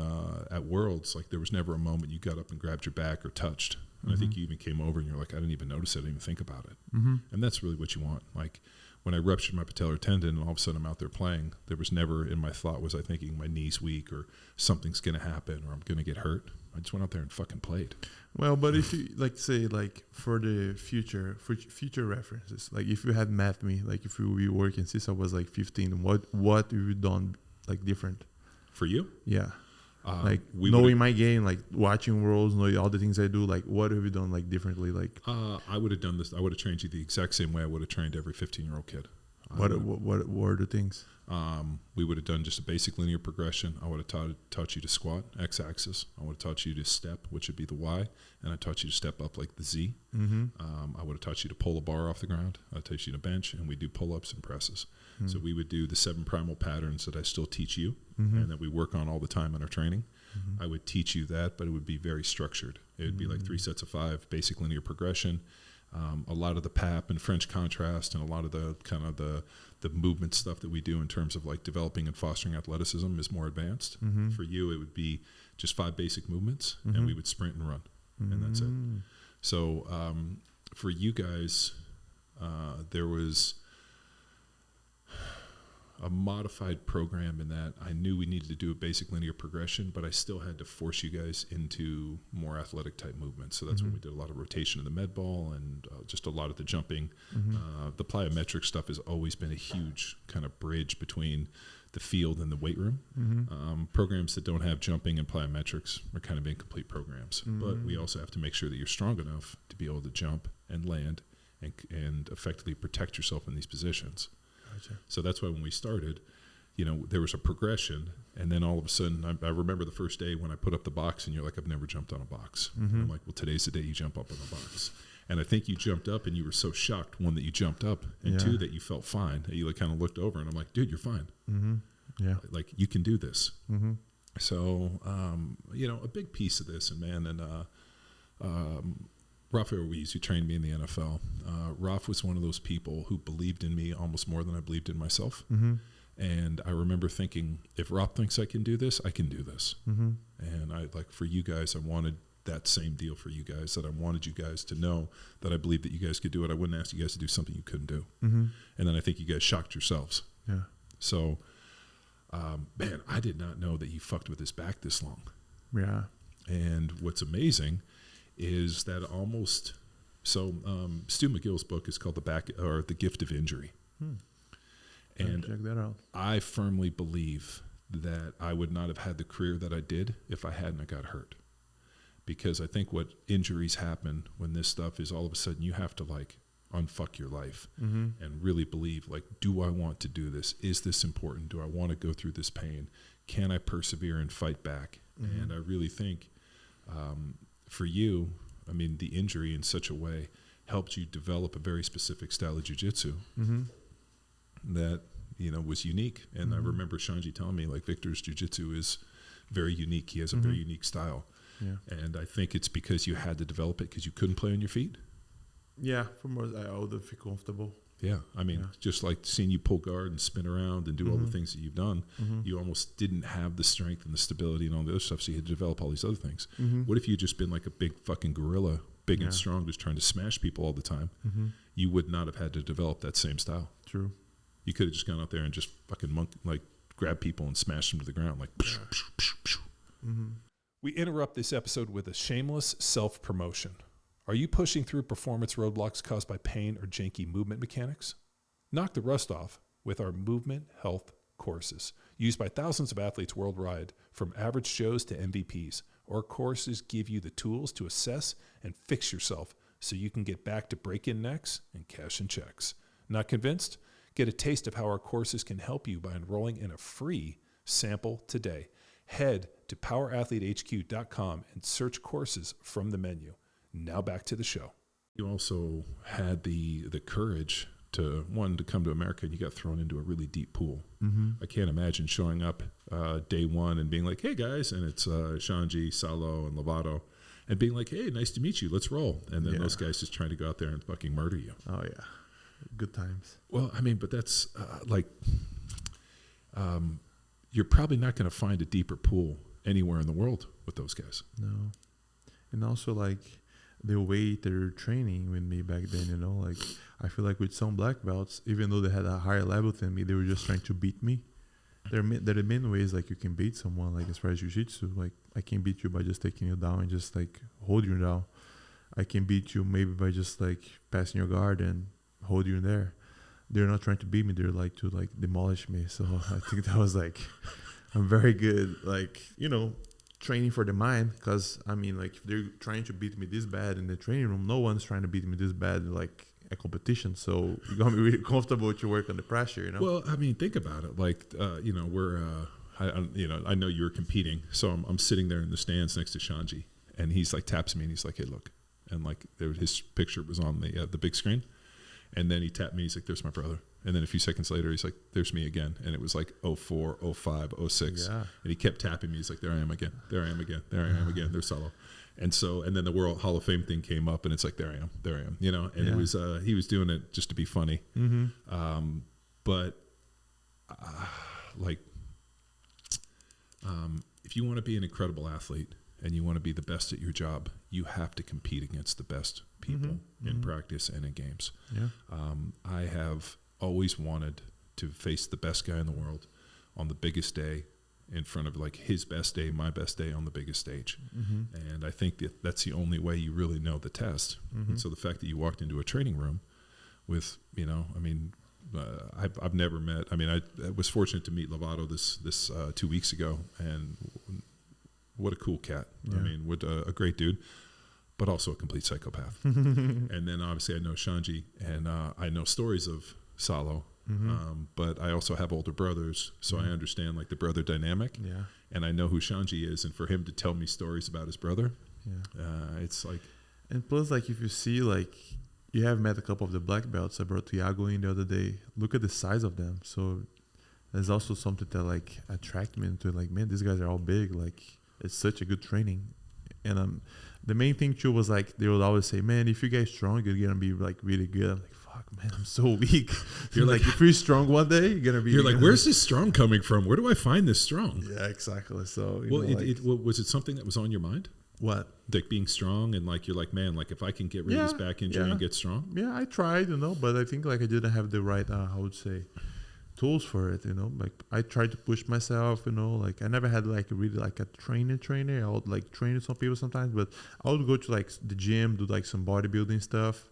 at Worlds, like there was never a moment you got up and grabbed your back or touched. And I think you even came over and you're like, I didn't even notice it. I didn't even think about it. And that's really what you want. Like when I ruptured my patellar tendon and all of a sudden I'm out there playing, there was never in my thought was I thinking my knee's weak or something's going to happen or I'm going to get hurt. I just went out there and fucking played. Well, but if you for the future references, like if you had met me, like if we were working since I was like 15, what have you done like different? For you? Yeah. Like knowing my game, like watching Worlds, knowing all the things I do, like what have you done like differently? Like I would have done this. I would have trained you the exact same way I would have trained every 15-year-old kid. What were the things? We would have done just a basic linear progression. I would have taught you to squat, x-axis. I would have taught you to step, which would be the Y, and I taught you to step up like the Z. I would have taught you to pull a bar off the ground. I'd teach you to bench, and we do pull-ups and presses. So we would do the 7 primal patterns that I still teach you, and that we work on all the time in our training. I would teach you that, but it would be very structured. It would be like 3 sets of 5, basic linear progression. A lot of the PAP and French contrast and a lot of the kind of the movement stuff that we do in terms of like developing and fostering athleticism is more advanced. For you, it would be just 5 basic movements and we would sprint and run and that's it. So for you guys, there was a modified program in that I knew we needed to do a basic linear progression, but I still had to force you guys into more athletic type movements. So that's when we did a lot of rotation of the med ball and just a lot of the jumping. The plyometric stuff has always been a huge kind of bridge between the field and the weight room. Programs that don't have jumping and plyometrics are kind of incomplete programs, but we also have to make sure that you're strong enough to be able to jump and land and effectively protect yourself in these positions. So that's why when we started, there was a progression, and then all of a sudden, I remember the first day when I put up the box, and you're like, I've never jumped on a box. And I'm like, well, today's the day you jump up on the box. And I think you jumped up, and you were so shocked, 1, that you jumped up, and 2, that you felt fine. That you like kind of looked over, and I'm like, dude, you're fine. Yeah, like you can do this. So, a big piece of this, and Rafael Ruiz, who trained me in the NFL, Raf was one of those people who believed in me almost more than I believed in myself. And I remember thinking, if Raf thinks I can do this, I can do this. And for you guys, I wanted that same deal for you guys, that I wanted you guys to know that I believed that you guys could do it. I wouldn't ask you guys to do something you couldn't do. And then I think you guys shocked yourselves. Yeah. So, man, I did not know that you fucked with his back this long. Yeah. And what's amazing is that Stu McGill's book is called The Gift of Injury. And check that out. I firmly believe that I would not have had the career that I did if I hadn't got hurt. Because I think what injuries happen when this stuff is all of a sudden you have to like unfuck your life and really believe, like, do I want to do this? Is this important? Do I want to go through this pain? Can I persevere and fight back? And I really think for you, I mean, the injury in such a way helped you develop a very specific style of jiu-jitsu that, was unique. And I remember Shanji telling me, like, Victor's jiu-jitsu is very unique. He has a very unique style. Yeah. And I think it's because you had to develop it because you couldn't play on your feet. Yeah, for more, I would feel comfortable. Yeah, I mean, just like seeing you pull guard and spin around and do all the things that you've done, you almost didn't have the strength and the stability and all the other stuff, so you had to develop all these other things. What if you had just been like a big fucking gorilla, big and strong, just trying to smash people all the time? You would not have had to develop that same style. True. You could have just gone out there and just fucking grab people and smash them to the ground. Like, We interrupt this episode with a shameless self-promotion. Are you pushing through performance roadblocks caused by pain or janky movement mechanics? Knock the rust off with our movement health courses, used by thousands of athletes worldwide, from average Joes to MVPs. Our courses give you the tools to assess and fix yourself so you can get back to break-in necks and cash in checks. Not convinced? Get a taste of how our courses can help you by enrolling in a free sample today. Head to powerathletehq.com and search courses from the menu. Now back to the show. You also had the courage to come to America, and you got thrown into a really deep pool. I can't imagine showing up day one and being like, hey guys, and it's Shanji, Salo, and Lovato, and being like, hey, nice to meet you, let's roll. And then those guys just trying to go out there and fucking murder you. Oh yeah, good times. Well, I mean, but that's you're probably not going to find a deeper pool anywhere in the world with those guys. No. And also, like, the way they're training with me back then, you know, like, I feel like with some black belts, even though they had a higher level than me, they were just trying to beat me. There are the main ways, like, you can beat someone, like, as far as jiu-jitsu, like, I can beat you by just taking you down and just, like, hold you down. I can beat you maybe by just, like, passing your guard and hold you in there. They're not trying to beat me. They're, like, to, like, demolish me. So I think that was, like, I'm very good, like, you know, training for the mind, because I mean, like, if they're trying to beat me this bad in the training room, no one's trying to beat me this bad like a competition. So you gotta be really comfortable to work under pressure, you know. Well, I mean, think about it. Like, you know, I know you were competing, so I'm sitting there in the stands next to Shanji, and he's like taps me and he's like, "Hey, look," and like his picture was on the big screen, and then he tapped me. He's like, "There's my brother." And then a few seconds later, he's like, "There's me again." And it was like 04, 05, 06. Yeah. And he kept tapping me. He's like, "There I am again. There I am again. There I am again. There's Salo." And so, and then the World Hall of Fame thing came up, and it's like, "There I am. There I am." You know, and it was, he was doing it just to be funny. But if you want to be an incredible athlete and you want to be the best at your job, you have to compete against the best people in practice and in games. Yeah. I have always wanted to face the best guy in the world on the biggest day, in front of like his best day, my best day on the biggest stage. And I think that that's the only way you really know the test. And so the fact that you walked into a training room with, you know, I mean, I've never met, I mean, I was fortunate to meet Lovato this 2 weeks ago, and what a cool cat. I mean, what a great dude, but also a complete psychopath. And then obviously I know Shanji, and I know stories of Salo, but I also have older brothers, so I understand like the brother dynamic. Yeah. And I know who Shanji is, and for him to tell me stories about his brother, it's like. And plus, like, if you see, like, you have met a couple of the black belts. I brought Iago in the other day. Look at the size of them. So there's also something that like attract me into, like, man, these guys are all big. Like, it's such a good training. And the main thing too was like they would always say, man, if you get strong, you're gonna be like really good. I'm like, fuck, man, I'm so weak. You're like, if you're strong one day, you're gonna be. You're like, where's this strong coming from? Where do I find this strong? Yeah, exactly. So well, was it something that was on your mind? What? Like being strong, and like you're like, man, like if I can get rid of this back injury and get strong. Yeah, I tried, you know, but I think like I didn't have the right, I would say, tools for it, you know. Like I tried to push myself, you know. Like I never had like really like a trainer. I would like train with some people sometimes, but I would go to like the gym, do like some bodybuilding stuff.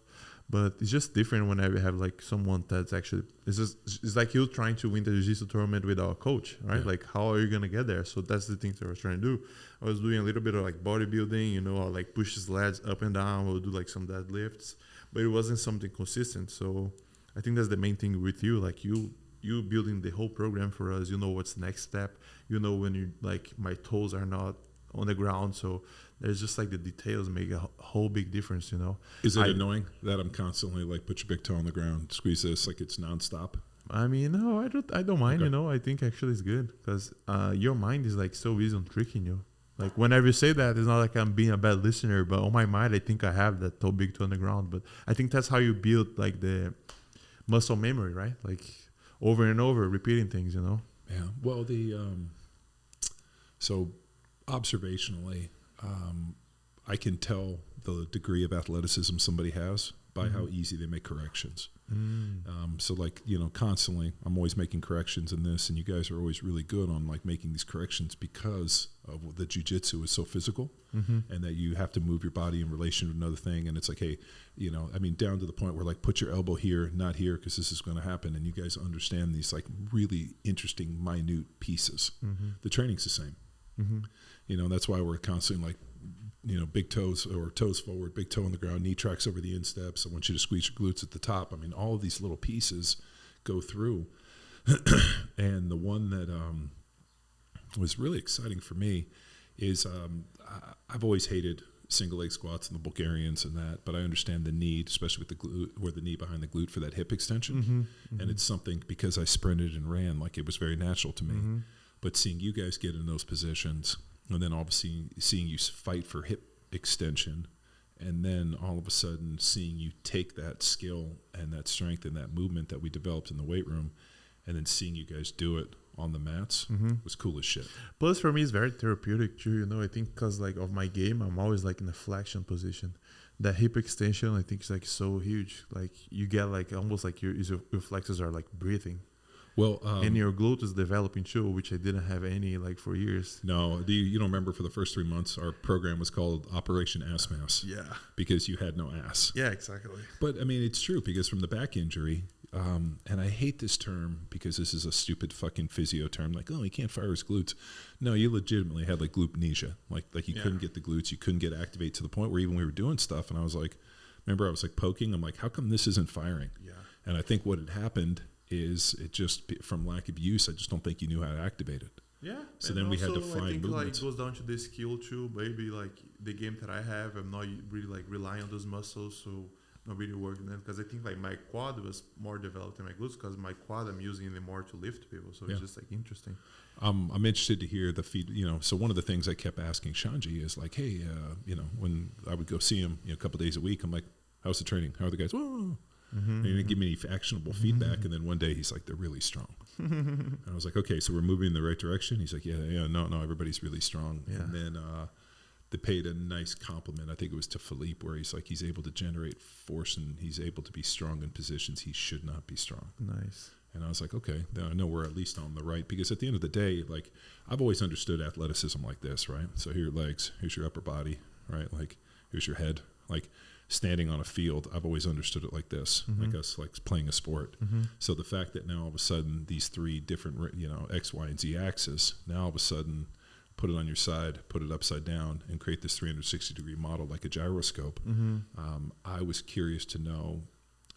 But it's just different whenever you have like someone that's actually, it's like you trying to win the Jiu-Jitsu tournament without a coach, right? Like how are you going to get there? So that's the things that I was trying to do. I was doing a little bit of like bodybuilding, you know, I'll like push his legs up and down, I'll do like some deadlifts, but it wasn't something consistent. So I think that's the main thing with you, like you building the whole program for us, you know what's the next step, you know when you like my toes are not on the ground, so there's just like the details make a whole big difference, you know. Is it annoying that I'm constantly like put your big toe on the ground, squeeze this, like it's nonstop? I mean, no, I don't mind, you know. I think actually it's good because your mind is like so easy on tricking you. Like whenever you say that, it's not like I'm being a bad listener, but on my mind, I think I have that big toe on the ground. But I think that's how you build like the muscle memory, right? Like over and over, repeating things, you know. Yeah. Well, so observationally, I can tell the degree of athleticism somebody has by how easy they make corrections. So like, you know, constantly I'm always making corrections in this, and you guys are always really good on like making these corrections because of the jiu-jitsu is so physical and that you have to move your body in relation to another thing. And it's like, hey, you know, I mean, down to the point where like put your elbow here, not here, because this is going to happen. And you guys understand these like really interesting, minute pieces. The training's the same. You know, that's why we're constantly like, you know, big toes or toes forward, big toe on the ground, knee tracks over the insteps. I want you to squeeze your glutes at the top. I mean, all of these little pieces go through. And the one that was really exciting for me is I've always hated single leg squats and the Bulgarians and that, but I understand the need, especially with the glute or the knee behind the glute for that hip extension. And it's something, because I sprinted and ran, like it was very natural to me. But seeing you guys get in those positions, and then obviously seeing you fight for hip extension, and then all of a sudden seeing you take that skill and that strength and that movement that we developed in the weight room, and then seeing you guys do it on the mats was cool as shit. Plus, for me, it's very therapeutic too. I think because like of my game, I'm always like in a flexion position. That hip extension, I think, is like so huge. Like you get like almost like your flexors are like breathing. Well, and your glute is developing too, which I didn't have any like for years. No, you don't remember for the first 3 months, our program was called Operation Ass Mass. Yeah. Because you had no ass. Yeah, exactly. But I mean, it's true because from the back injury, and I hate this term because this is a stupid fucking physio term. Like, oh, he can't fire his glutes. No, you legitimately had like gluteamnesia. Like you couldn't get the glutes. You couldn't get activate to the point where even we were doing stuff. And I was like, remember I was like poking. I'm like, how come this isn't firing? Yeah. And I think what had happened is it just from lack of use. I just don't think you knew how to activate it. Yeah. So then we had to find I think movements. like it goes down to the skill too. Maybe like the game that I have, I'm not really like relying on those muscles, so I'm not really working them because I think like my quad was more developed than my glutes because my quad I'm using it more to lift people. So it's just like interesting. I'm interested to hear the feed. So one of the things I kept asking Shanji is like, hey, when I would go see him, a couple days a week, I'm like, how's the training? How are the guys? Whoa. And he didn't give me any actionable feedback. And then one day he's like, they're really strong. And I was like, okay, so we're moving in the right direction. He's like, no, everybody's really strong. Yeah. And then they paid a nice compliment. I think it was to Philippe, where he's like, he's able to generate force and he's able to be strong in positions he should not be strong. Nice. And I was like, okay, then I know we're at least on the right, because at the end of the day, like I've always understood athleticism like this, right? So here are your legs, here's your upper body, right? Like here's your head. Like standing on a field, I've always understood it like this, like us like playing a sport. So the fact that now all of a sudden these three different, X, Y, and Z axis, now all of a sudden put it on your side, put it upside down, and create this 360-degree model like a gyroscope. I was curious to know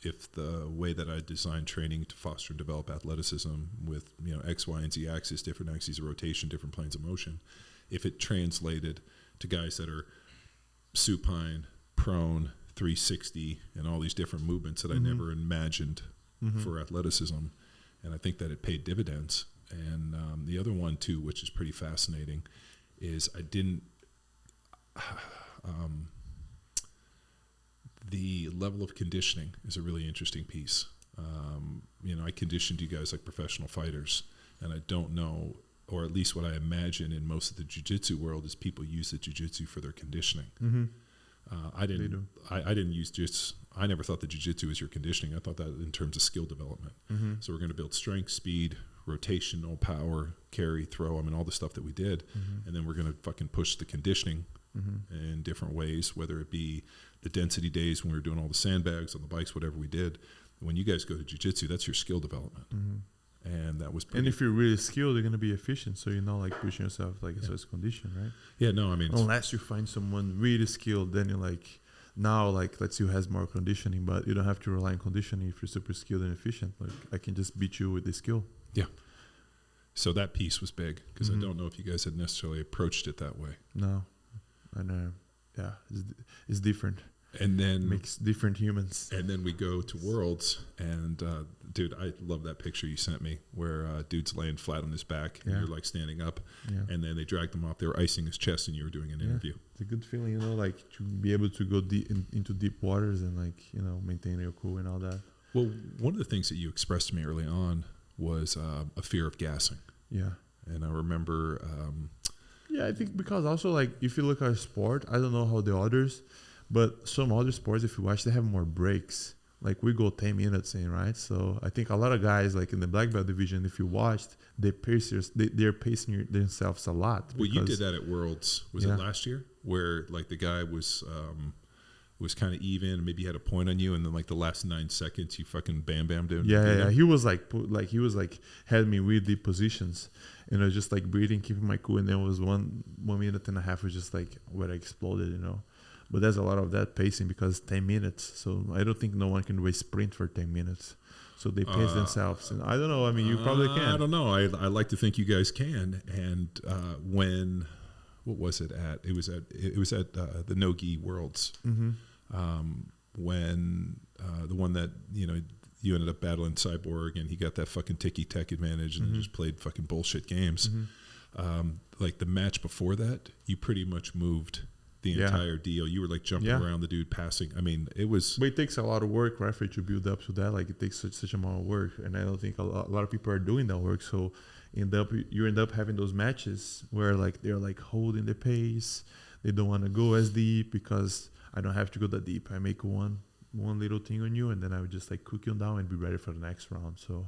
if the way that I designed training to foster and develop athleticism with X, Y, and Z axis, different axes of rotation, different planes of motion, if it translated to guys that are supine, prone, 360, and all these different movements that I never imagined for athleticism. And I think that it paid dividends. And the other one too, which is pretty fascinating, is I didn't the level of conditioning is a really interesting piece. I conditioned you guys like professional fighters, and I don't know, or at least what I imagine in most of the jiu-jitsu world is people use the jiu-jitsu for their conditioning. I didn't use jiu-jitsu. I never thought that jiu-jitsu was your conditioning. I thought that in terms of skill development. So we're going to build strength, speed, rotational power, carry, throw, all the stuff that we did. And then we're going to fucking push the conditioning in different ways, whether it be the density days when we were doing all the sandbags on the bikes, whatever we did. When you guys go to jiu-jitsu, that's your skill development. And that was pretty. And if you're really skilled, you're going to be efficient. So you're not like pushing yourself like it's condition, right? Yeah, no, unless you find someone really skilled, then you're like, now like let's say who has more conditioning, but you don't have to rely on conditioning if you're super skilled and efficient. Like I can just beat you with the skill. Yeah. So that piece was big because I don't know if you guys had necessarily approached it that way. No, and it's different. And then makes different humans. And then we go to Worlds, and dude, I love that picture you sent me where dude's laying flat on his back and you're like standing up, and then they dragged him off. They were icing his chest, and you were doing an interview. It's a good feeling, like to be able to go into deep waters and like maintain your cool and all that. Well, one of the things that you expressed to me early on was a fear of gassing. Yeah, and I remember. I think because also like if you look at sport, I don't know how the others. But some other sports, if you watch, they have more breaks. Like we go 10 minutes in, right? So I think a lot of guys, like in the black belt division, if you watched, they're pacing themselves a lot. Well, you did that at Worlds. Was it last year? Where like the guy was kind of even, and maybe he had a point on you, and then like the last 9 seconds, you fucking bam-bammed him. Yeah. He was had me with the positions, just like breathing, keeping my cool, and then it was 1 minute and a half was just like where I exploded, But there's a lot of that pacing because 10 minutes. So I don't think no one can really sprint for 10 minutes. So they pace themselves. And I don't know. You probably can. I don't know. I like to think you guys can. And what was it at? It was at the No-Gi Worlds. When the one that, you ended up battling Cyborg and he got that fucking ticky-tack advantage and just played fucking bullshit games. Like the match before that, you pretty much moved the entire deal. You were like jumping around the dude passing. I mean, it was. But it takes a lot of work, right, for you to build up to that. Like it takes such amount of work, and I don't think a lot of people are doing that work. So you end up having those matches where like they're like holding the pace. They don't want to go as deep because I don't have to go that deep. I make one little thing on you, and then I would just like cook you down and be ready for the next round. So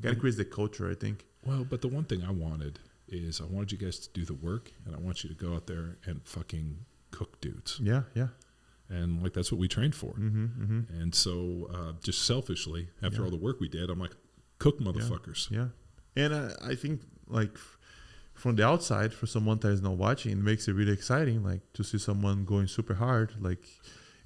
gotta create the culture, I think. Well, but the one thing I wanted you guys to do the work, and I want you to go out there and fucking cook dudes. Yeah. And like that's what we trained for. Mm-hmm. And so just selfishly, after all the work we did, I'm like, cook motherfuckers. Yeah. And I think like from the outside, for someone that is not watching, it makes it really exciting, like to see someone going super hard. Like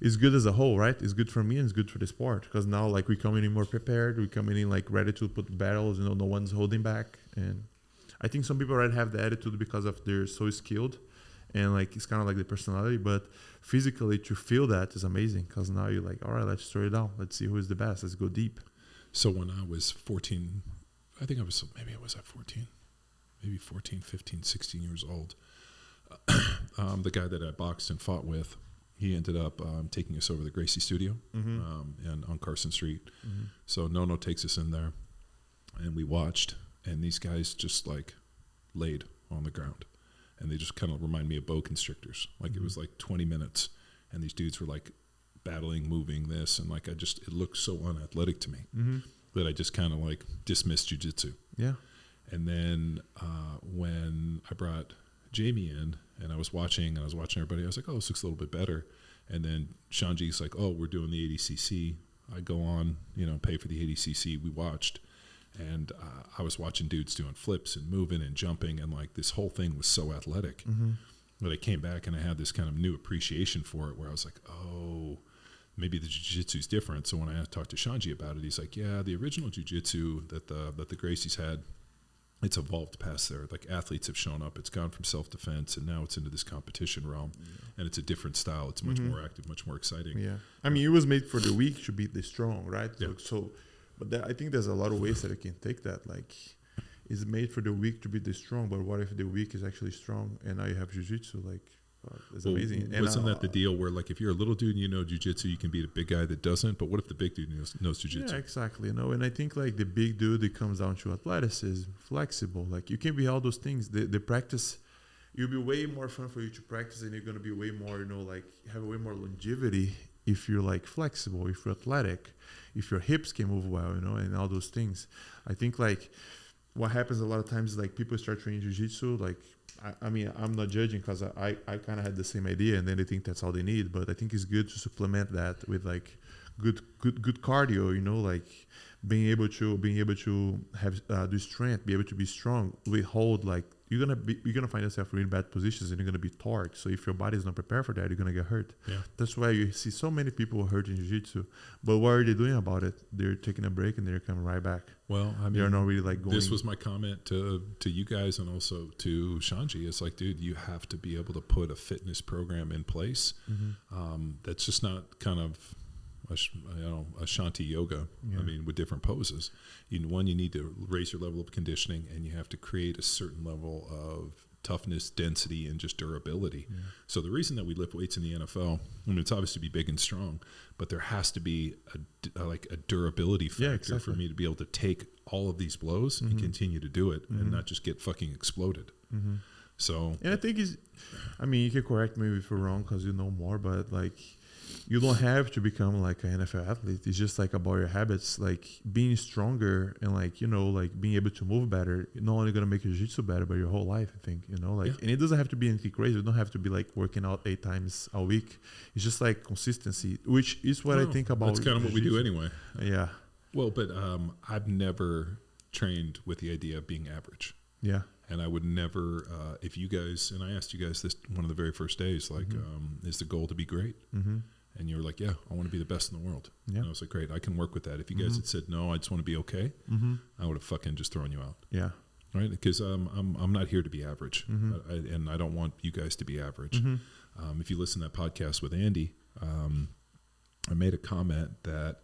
it's good as a whole, right? It's good for me and it's good for the sport, because now like we coming in more prepared, we coming in like ready to put battles, no one's holding back. And I think some people already have the attitude because of they're so skilled, and like it's kind of like the personality, but physically to feel that is amazing, because now you're like, all right, let's throw it down, let's see who is the best, let's go deep. So when I was 14, I think I was at 14, maybe 14, 15, 16 years old. The guy that I boxed and fought with, he ended up taking us over to the Gracie studio and on Carson Street. Mm-hmm. So Nono takes us in there, and we watched, and these guys just like laid on the ground, and they just kind of remind me of bow constrictors. Like it was like 20 minutes, and these dudes were like battling, moving this, and like it looked so unathletic to me that I just kind of like dismissed jiu-jitsu. Yeah. And then when I brought Jamie in, and I was watching everybody, I was like, oh, this looks a little bit better. And then Shanji's like, oh, we're doing the ADCC. I go on, pay for the ADCC. We watched, and I was watching dudes doing flips and moving and jumping, and like this whole thing was so athletic that I came back and I had this kind of new appreciation for it, where I was like, oh, maybe the jiu-jitsu is different. So when I talked to Shanji about it, he's like, yeah, the original jiu-jitsu that the Gracies had, it's evolved past there. Like athletes have shown up. It's gone from self-defense, and now it's into this competition realm, and it's a different style. It's much more active, much more exciting. Yeah, I mean, it was made for the weak to beat the strong, right? Yeah. But I think there's a lot of ways that I can take that. Like, it's made for the weak to beat the strong, but what if the weak is actually strong, and now you have jiu-jitsu? Like, it's amazing. Wasn't that the deal where, like, if you're a little dude and you know jiu-jitsu, you can beat a big guy that doesn't? But what if the big dude knows jiu-jitsu? Yeah, exactly. And I think, like, the big dude, it comes down to athleticism, flexible. Like, you can be all those things. The practice, it'll be way more fun for you to practice, and you're going to be way more, like, have way more longevity if you're, like, flexible, if you're athletic, if your hips can move well, and all those things. I think, like, what happens a lot of times is, like, people start training jiu-jitsu, like, I mean, I'm not judging, because I kind of had the same idea, and then they think that's all they need. But I think it's good to supplement that with like good cardio. Like being able to have do strength, be able to be strong. We hold, like you're gonna find yourself in really bad positions, and you're gonna be torqued. So if your body is not prepared for that, you're gonna get hurt. Yeah. That's why you see so many people hurt in jiu-jitsu. But what are they doing about it? They're taking a break and they're coming right back. Well, I mean, they're not really like going. This was my comment to you guys, and also to Shanji. It's like, dude, you have to be able to put a fitness program in place. That's just not kind of a Shanti yoga. Yeah. I mean, with different poses. You need to raise your level of conditioning, and you have to create a certain level of toughness, density, and just durability. Yeah. So the reason that we lift weights in the NFL, I mean, it's obviously to be big and strong, but there has to be a durability factor for me to be able to take all of these blows and continue to do it and not just get fucking exploded. So, and I think you can correct me if you're wrong, because you know more, but like, you don't have to become like an NFL athlete. It's just like about your habits, like being stronger and like, like being able to move better. You're not only going to make your jiu-jitsu better, but your whole life, I think, and it doesn't have to be anything crazy. You don't have to be like working out 8 times a week. It's just like consistency, which is what I think about. That's kind of what we do anyway. Yeah. Well, but I've never trained with the idea of being average. Yeah. And I would never, if you guys, and I asked you guys this one of the very first days, like, is the goal to be great? And you were like, yeah, I want to be the best in the world. Yeah. And I was like, great, I can work with that. If you guys had said, no, I just want to be okay, I would have fucking just thrown you out. Yeah. Right? Because I'm not here to be average. And I don't want you guys to be average. If you listen to that podcast with Andy, I made a comment that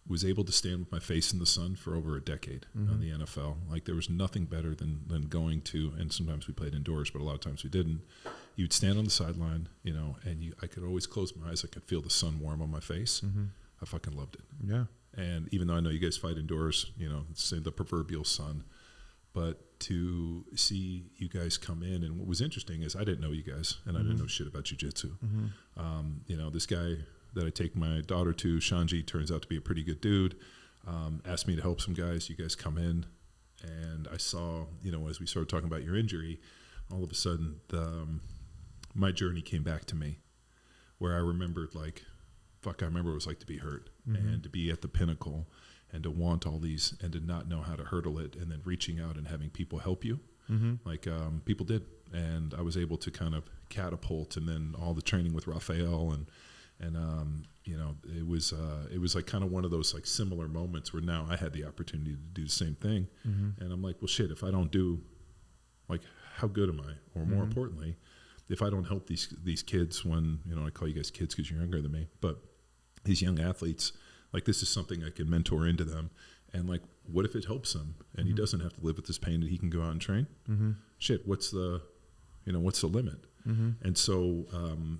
was able to stand with my face in the sun for over a decade on the NFL. Like there was nothing better than going to, and sometimes we played indoors, but a lot of times we didn't. You'd stand on the sideline, you know, and I could always close my eyes. I could feel the sun warm on my face. I fucking loved it. Yeah. And even though I know you guys fight indoors, you know, it's the proverbial sun, but to see you guys come in, and what was interesting is I didn't know you guys, and I didn't know shit about jiu-jitsu. You know, this guy that I take my daughter to, Shanji, turns out to be a pretty good dude. Asked me to help some guys. You guys come in, and I saw, you know, as we started talking about your injury, all of a sudden my journey came back to me, where I remembered like, fuck, I remember what it was like to be hurt and to be at the pinnacle and to want all these and to not know how to hurdle it, and then reaching out and having people help you. Like people did, and I was able to kind of catapult, and then all the training with Raphael and you know, it was like kind of one of those like similar moments where now I had the opportunity to do the same thing. And I'm like, well, shit, if I don't do, like, how good am I? Or more importantly, if I don't help these kids, when, you know, I call you guys kids because you're younger than me, but these young athletes, like, this is something I can mentor into them. And like, what if it helps him and he doesn't have to live with this pain, that he can go out and train? Shit, what's the limit? And so,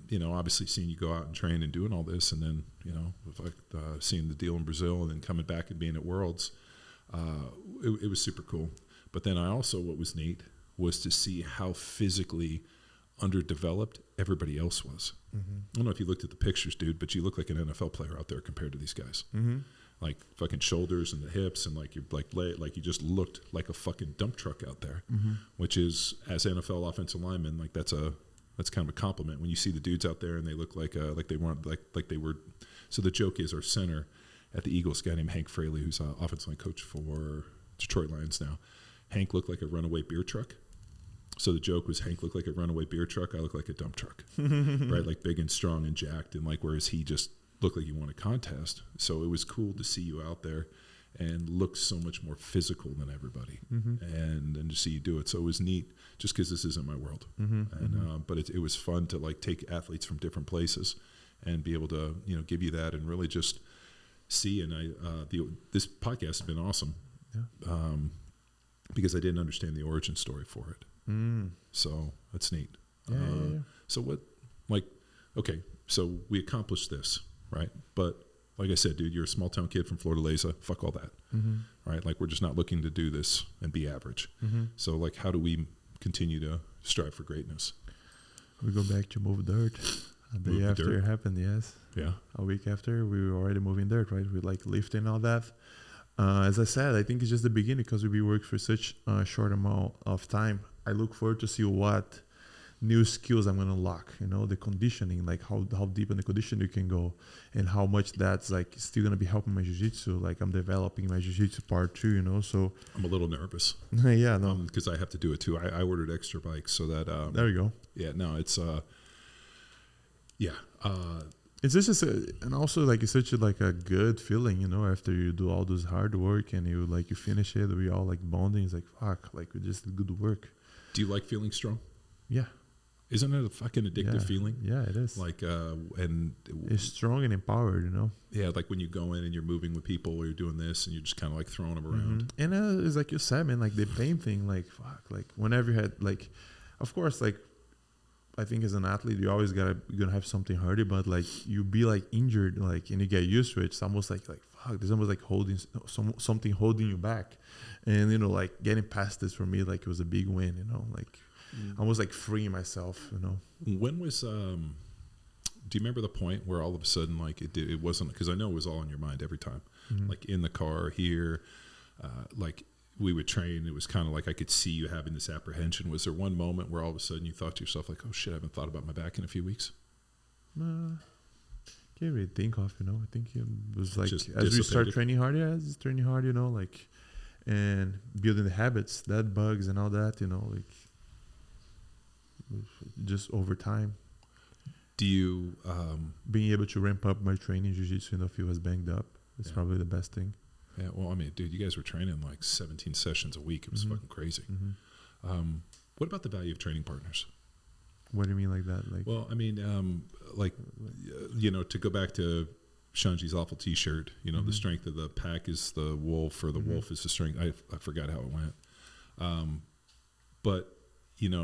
you know, obviously seeing you go out and train and doing all this, and then, you know, like seeing the deal in Brazil and then coming back and being at Worlds, it was super cool. But then I also, what was neat was to see how physically underdeveloped everybody else was. I don't know if you looked at the pictures, dude, but you look like an NFL player out there compared to these guys. Like fucking shoulders and the hips, and like you're like you just looked like a fucking dump truck out there, which is, as NFL offensive linemen, like that's kind of a compliment when you see the dudes out there and they look like they weren't like they were. So the joke is, our center at the Eagles, a guy named Hank Fraley, who's an offensive line coach for Detroit Lions now. Hank looked like a runaway beer truck. So the joke was, Hank looked like a runaway beer truck, I look like a dump truck, right? Like big and strong and jacked, and like, whereas he just looked like he won a contest. So it was cool to see you out there and look so much more physical than everybody, and to see you do it. So it was neat, just because this isn't my world. But it was fun to like take athletes from different places and be able to, you know, give you that and really just see. And this podcast has been awesome, because I didn't understand the origin story for it. So that's neat. So what, like, okay, so we accomplished this, right? But like I said, dude, you're a small town kid from Fortaleza. Fuck all that, right? Like, we're just not looking to do this and be average. So like, how do we continue to strive for greatness? We go back to move dirt. A day after it happened, yes. Yeah. A week after, we were already moving dirt, right? We like lifting all that. As I said, I think it's just the beginning, because we worked for such a short amount of time. I look forward to see what new skills I'm gonna unlock. You know, the conditioning, like how deep in the conditioning you can go, and how much that's like still gonna be helping my jiu-jitsu. Like, I'm developing my jiu-jitsu part too. You know, so I'm a little nervous. Yeah, no, because I have to do it too. I ordered extra bikes so that. There you go. Yeah, no, it's it's just and also like it's such a good feeling, you know, after you do all this hard work and you finish it. We all like bonding. It's like, fuck, like we just did good work. Do you like feeling strong? Yeah. Isn't it a fucking addictive feeling? Yeah, it is. Like, and it's strong and empowered, you know? Yeah, like when you go in and you're moving with people, or you're doing this and you're just kind of like throwing them around. And it's like you said, man, like the pain thing, like, fuck, like whenever you had, like, of course, like, I think as an athlete, you always you're gonna have something harder, but like you be like injured, like, and you get used to it. It's almost like fuck, there's almost like holding something holding you back. And, you know, like getting past this for me, like it was a big win, you know, like almost like freeing myself, you know. When was, do you remember the point where all of a sudden, like it wasn't, because I know it was all in your mind every time, like in the car here, like we would train, it was kind of like I could see you having this apprehension. Was there one moment where all of a sudden you thought to yourself like, oh shit, I haven't thought about my back in a few weeks? Can't really think of, you know. I think it was like, just as we start training hard, you know, like, and building the habits, that bugs and all that, you know, like just over time. Do you being able to ramp up my training jiu-jitsu, you know, if he was banged up, it's probably the best thing. Yeah, well, I mean, dude, you guys were training like 17 sessions a week. It was fucking crazy. What about the value of training partners? What do you mean like that? Like, well, I mean, like, you know, to go back to Shanji's awful T-shirt. You know, the strength of the pack is the wolf, or the wolf is the strength. I forgot how it went. But and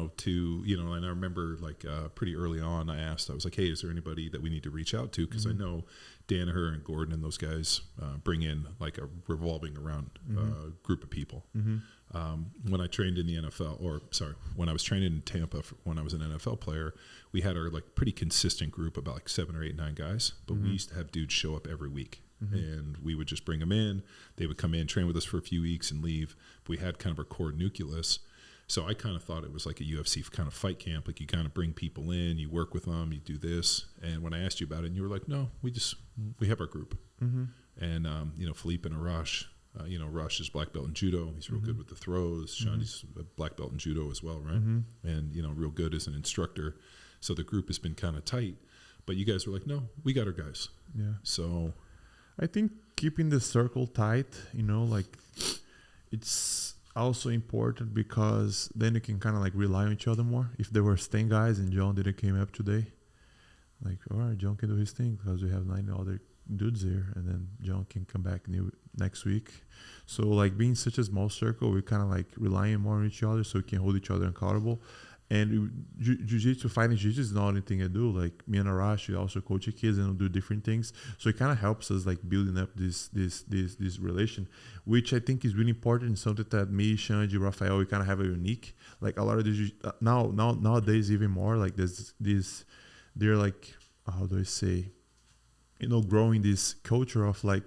I remember like pretty early on, I was like, hey, is there anybody that we need to reach out to? Because I know Danaher and Gordon and those guys bring in like a revolving around group of people. When I trained in the NFL, when I was training in Tampa, when I was an NFL player, we had our like pretty consistent group, about like 7 or 8, 9 guys, but we used to have dudes show up every week. And we would just bring them in. They would come in, train with us for a few weeks and leave. But we had kind of our core nucleus. So I kind of thought it was like a UFC kind of fight camp. Like you kind of bring people in, you work with them, you do this. And when I asked you about it, and you were like, no, we have our group. And, Philippe and Arash, Rush is black belt in judo. He's real good with the throws. Shandi's a black belt in judo as well, right? And, real good as an instructor. So the group has been kind of tight. But you guys were like, no, we got our guys. Yeah. So I think keeping the circle tight, it's also important because then you can kind of like rely on each other more. If there were 10 guys and John didn't came up today, like, all right, John can do his thing because we have 9 other dudes here, and then John can come back next week. So like being such a small circle, we kind of like relying more on each other so we can hold each other accountable. And jiu-jitsu, fighting jiu-jitsu is not anything I do. Like me and Arash, we also coach kids and do different things. So it kind of helps us like building up this relation, which I think is really important. And something that me, Shanji, Rafael, we kind of have a unique. Like a lot of the nowadays even more like there's this. They're like, how do I say? Growing this culture of like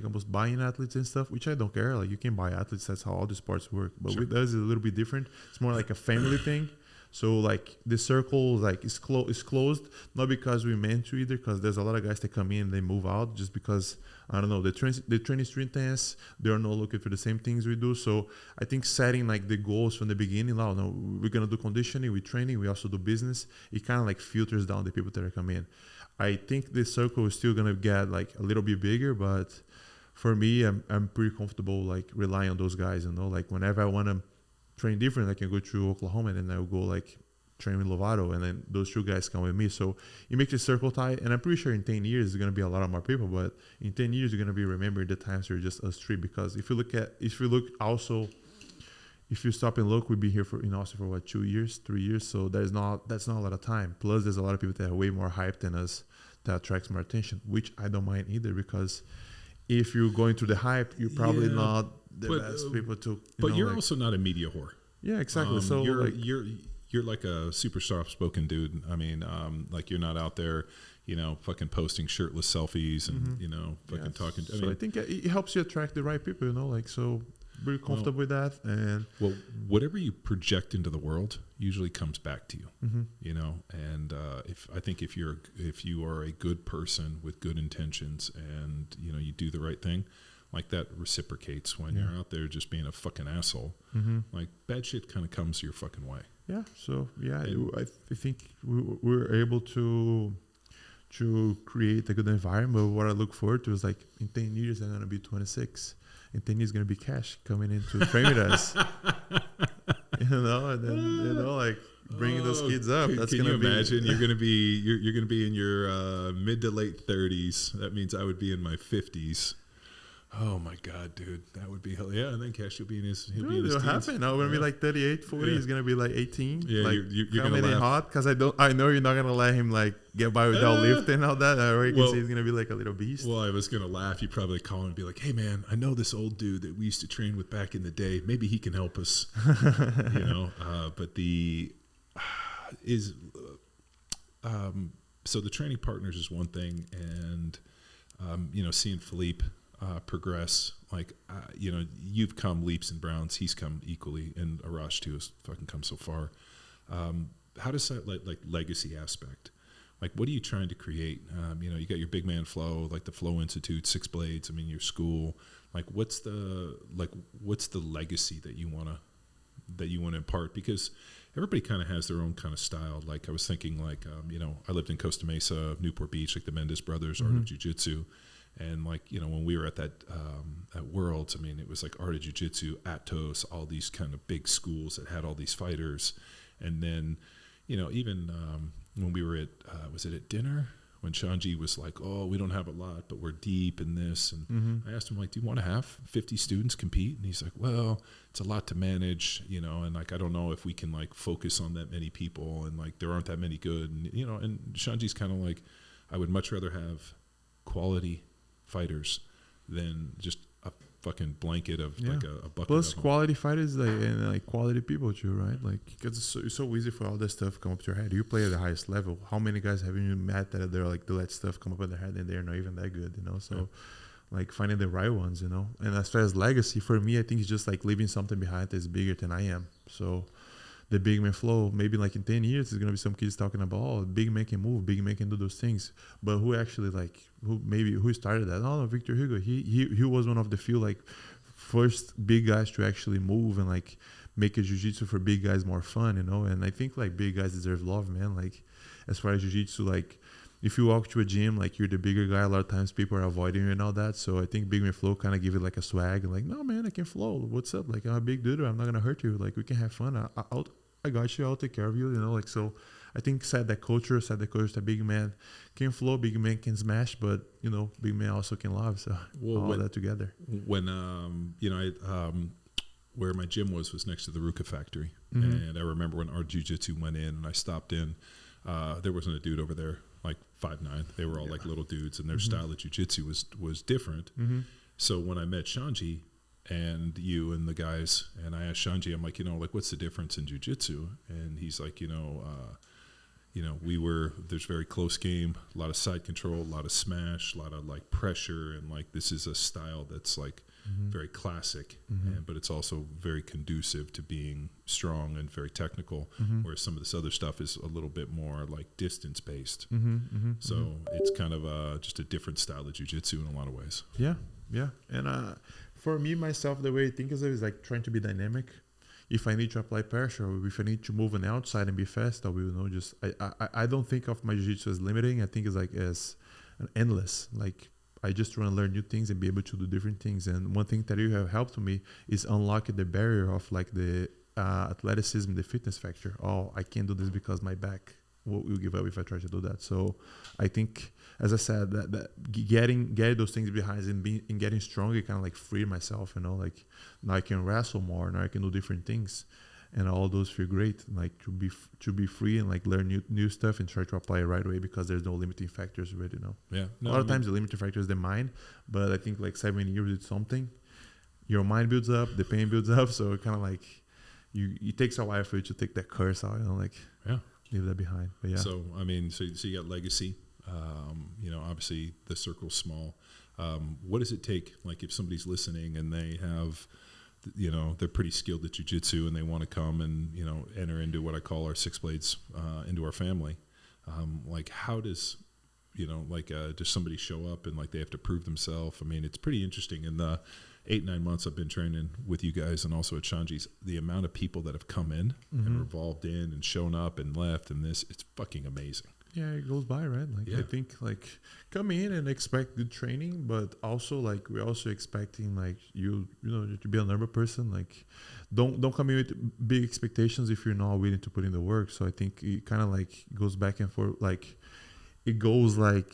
almost buying athletes and stuff, which I don't care. Like you can buy athletes. That's how all the sports work. But with us, it's a little bit different. It's more like a family thing. So like the circle like is closed, not because we meant to either, because there's a lot of guys that come in and they move out just because, I don't know, they train street tennis, they're not looking for the same things we do. So I think setting like the goals from the beginning, no, we're going to do conditioning, we're training, we also do business. It kind of like filters down the people that are coming in. I think the circle is still going to get like a little bit bigger, but for me, I'm pretty comfortable like relying on those guys, like whenever I want to train different, I can go to Oklahoma and then I'll go like train with Lovato, and then those 2 guys come with me. So it makes the circle tight, and I'm pretty sure in 10 years there's going to be a lot of more people, but in 10 years you're going to be remembering the times where just us 3, because if you stop and look, we've been here in Austin for what, 2 years, 3 years. So that's not a lot of time. Plus there's a lot of people that are way more hyped than us that attracts more attention, which I don't mind either, because if you're going through the hype, you're probably not the best people to. But you're also not a media whore. Yeah, exactly. So you're like a super soft-spoken dude. I mean, like you're not out there, fucking posting shirtless selfies and fucking talking. I think it helps you attract the right people. So very comfortable with that. And whatever you project into the world usually comes back to you. And if you are a good person with good intentions and you do the right thing, like that reciprocates when you're out there just being a fucking asshole. Like bad shit kind of comes your fucking way. Yeah. So I think we're able to create a good environment. But what I look forward to is like in 10 years I'm gonna be 26. In 10 years gonna be Cash coming in to train with us. And then like bringing those kids up. That's can you imagine? You're gonna be in your mid to late 30s. That means I would be in my 50s. Oh my God, dude, that would be hell. Yeah, and then Cash will be in his. It'll happen. I'm gonna be like 38, 40. He's gonna be like 18. Yeah, like, you're gonna laugh. Hot because I know you're not gonna let him like get by without lifting and all that. I already can see he's gonna be like a little beast. Well, I was gonna laugh. You probably call him and be like, "Hey, man, I know this old dude that we used to train with back in the day. Maybe he can help us." But so the training partners is one thing, and seeing Philippe progress, like you've come leaps and bounds, he's come equally, and Arash too has fucking come so far. How does that like legacy aspect, like what are you trying to create? You got your big man flow, like the Flow Institute, Six Blades, your school, like what's the legacy that you want to impart? Because everybody kind of has their own kind of style. Like I was thinking like I lived in Costa Mesa, Newport Beach, like the Mendes brothers, Art of Jiu Jitsu. And like, when we were at that at Worlds, it was like Art of Jiu Jitsu, Atos, all these kind of big schools that had all these fighters. And then, even when we were at, was it at dinner when Shanji was like, oh, we don't have a lot, but we're deep in this. And I asked him, like, do you want to have 50 students compete? And he's like, well, it's a lot to manage, you know, and like, I don't know if we can like focus on that many people, and like, there aren't that many good. And, you know, and Shanji's kind of like, I would much rather have quality fighters than just a fucking blanket of like a bucket. Plus of quality fighters and like quality people too, right? Like, because it's so easy for all that stuff to come up to your head. You play at the highest level. How many guys have you met that they're like, they let stuff come up in their head and they're not even that good, you know? So like finding the right ones, you know? And as far as legacy, for me, I think it's just like leaving something behind that's bigger than I am. So the big man flow, maybe like in 10 years, there's going to be some kids talking about, oh, big man can move, big man can do those things. But who actually like, who started that? Oh, no, Victor Hugo. He was one of the few like first big guys to actually move and like make a jiu-jitsu for big guys more fun, you know? And I think like big guys deserve love, man. Like as far as jiu-jitsu, like if you walk to a gym, like you're the bigger guy, a lot of times people are avoiding you and all that. So I think big man flow kind of give it like a swag and like, no, man, I can flow. What's up? Like, I'm a big dude. I'm not going to hurt you. Like, we can have fun. I got you. I'll take care of you, you know? Like, so I think set that culture that big man can flow, big man can smash, but, you know, big man also can love. So all that together. When, you know, where my gym was next to the Ruka factory. And I remember when our jiu-jitsu went in and I stopped in, there wasn't a dude over there like 5'9". They were all like little dudes, and their style of jiu-jitsu was different. So when I met Shanji and you and the guys, and I asked Shanji, I'm like, you know, like, what's the difference in jiu-jitsu? And he's like, you know, there's very close game, a lot of side control, a lot of smash, a lot of like pressure, and like this is a style that's like very classic, but it's also very conducive to being strong and very technical, whereas some of this other stuff is a little bit more like distance based. So it's kind of just a different style of jiu-jitsu in a lot of ways. Yeah. And for me, myself, the way I think is like trying to be dynamic. If I need to apply pressure, or if I need to move on the outside and be fast, I will, you know, just I don't think of my jiu-jitsu as limiting. I think it's like as endless. Like, I just want to learn new things and be able to do different things. And one thing that you have helped me is unlocking the barrier of like the athleticism, the fitness factor. Oh, I can't do this because my back will give up if I try to do that. So I think, as I said, that getting those things behind and getting stronger kind of like freed myself, you know, like now I can wrestle more, now I can do different things, and all those feel great. Like to be free and like learn new stuff and try to apply it right away because there's no limiting factors with it, you know. Yeah. No, a lot of times the limiting factor is the mind, but I think like 7 years it's something. Your mind builds up, the pain builds up, so it kind of like it takes a while for you to take that curse out, you know, like leave that behind. But yeah. So I mean, so you got legacy. You know, obviously the circle's small. What does it take? Like if somebody's listening and they have, you know, they're pretty skilled at jiu-jitsu and they want to come and, you know, enter into what I call our six blades, into our family. Like how does, you know, like, does somebody show up and like they have to prove themselves? I mean, it's pretty interesting. In the 8-9 months I've been training with you guys and also at Shanji's, the amount of people that have come in and revolved in and shown up and left and this, it's fucking amazing. Yeah, it goes by, right? Like I think like come in and expect good training, but also like we're also expecting like you know to be a normal person. Like don't come in with big expectations if you're not willing to put in the work. So I think it kind of like goes back and forth. Like it goes like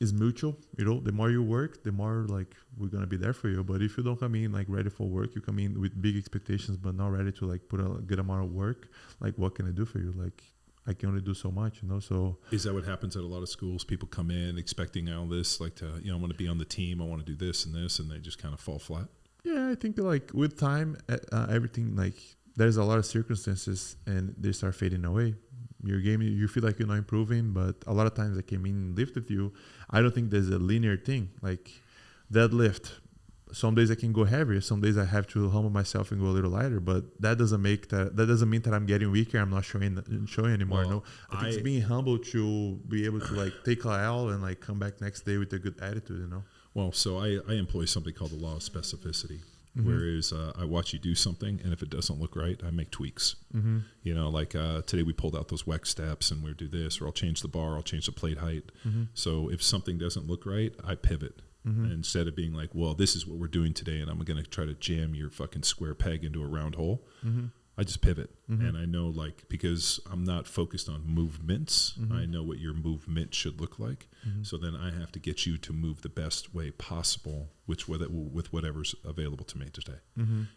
it's mutual. You know, the more you work, the more like we're gonna be there for you. But if you don't come in like ready for work, you come in with big expectations but not ready to like put a good amount of work. Like what can I do for you? Like I can only do so much, you know. So is that what happens at a lot of schools? People come in expecting all this, like to, you know, I want to be on the team, I want to do this, and they just kind of fall flat. Yeah, I think that like with time, everything like there's a lot of circumstances and they start fading away. Your game, you feel like you're not improving, but a lot of times I came in and lifted you. I don't think there's a linear thing like deadlift. Some days I can go heavier. Some days I have to humble myself and go a little lighter. But that doesn't mean that I'm getting weaker. I'm not showing anymore. Well, no, I think it's being humble to be able to like take a L and like come back next day with a good attitude. You know. Well, so I employ something called the law of specificity. Whereas I watch you do something, and if it doesn't look right, I make tweaks. You know, like today we pulled out those WEC steps, and we'll do this, or I'll change the bar, I'll change the plate height. So if something doesn't look right, I pivot. Instead of being like, well, this is what we're doing today, and I'm going to try to jam your fucking square peg into a round hole. I just pivot. And I know, like, because I'm not focused on movements, I know what your movement should look like. So then I have to get you to move the best way possible, with whatever's available to me today.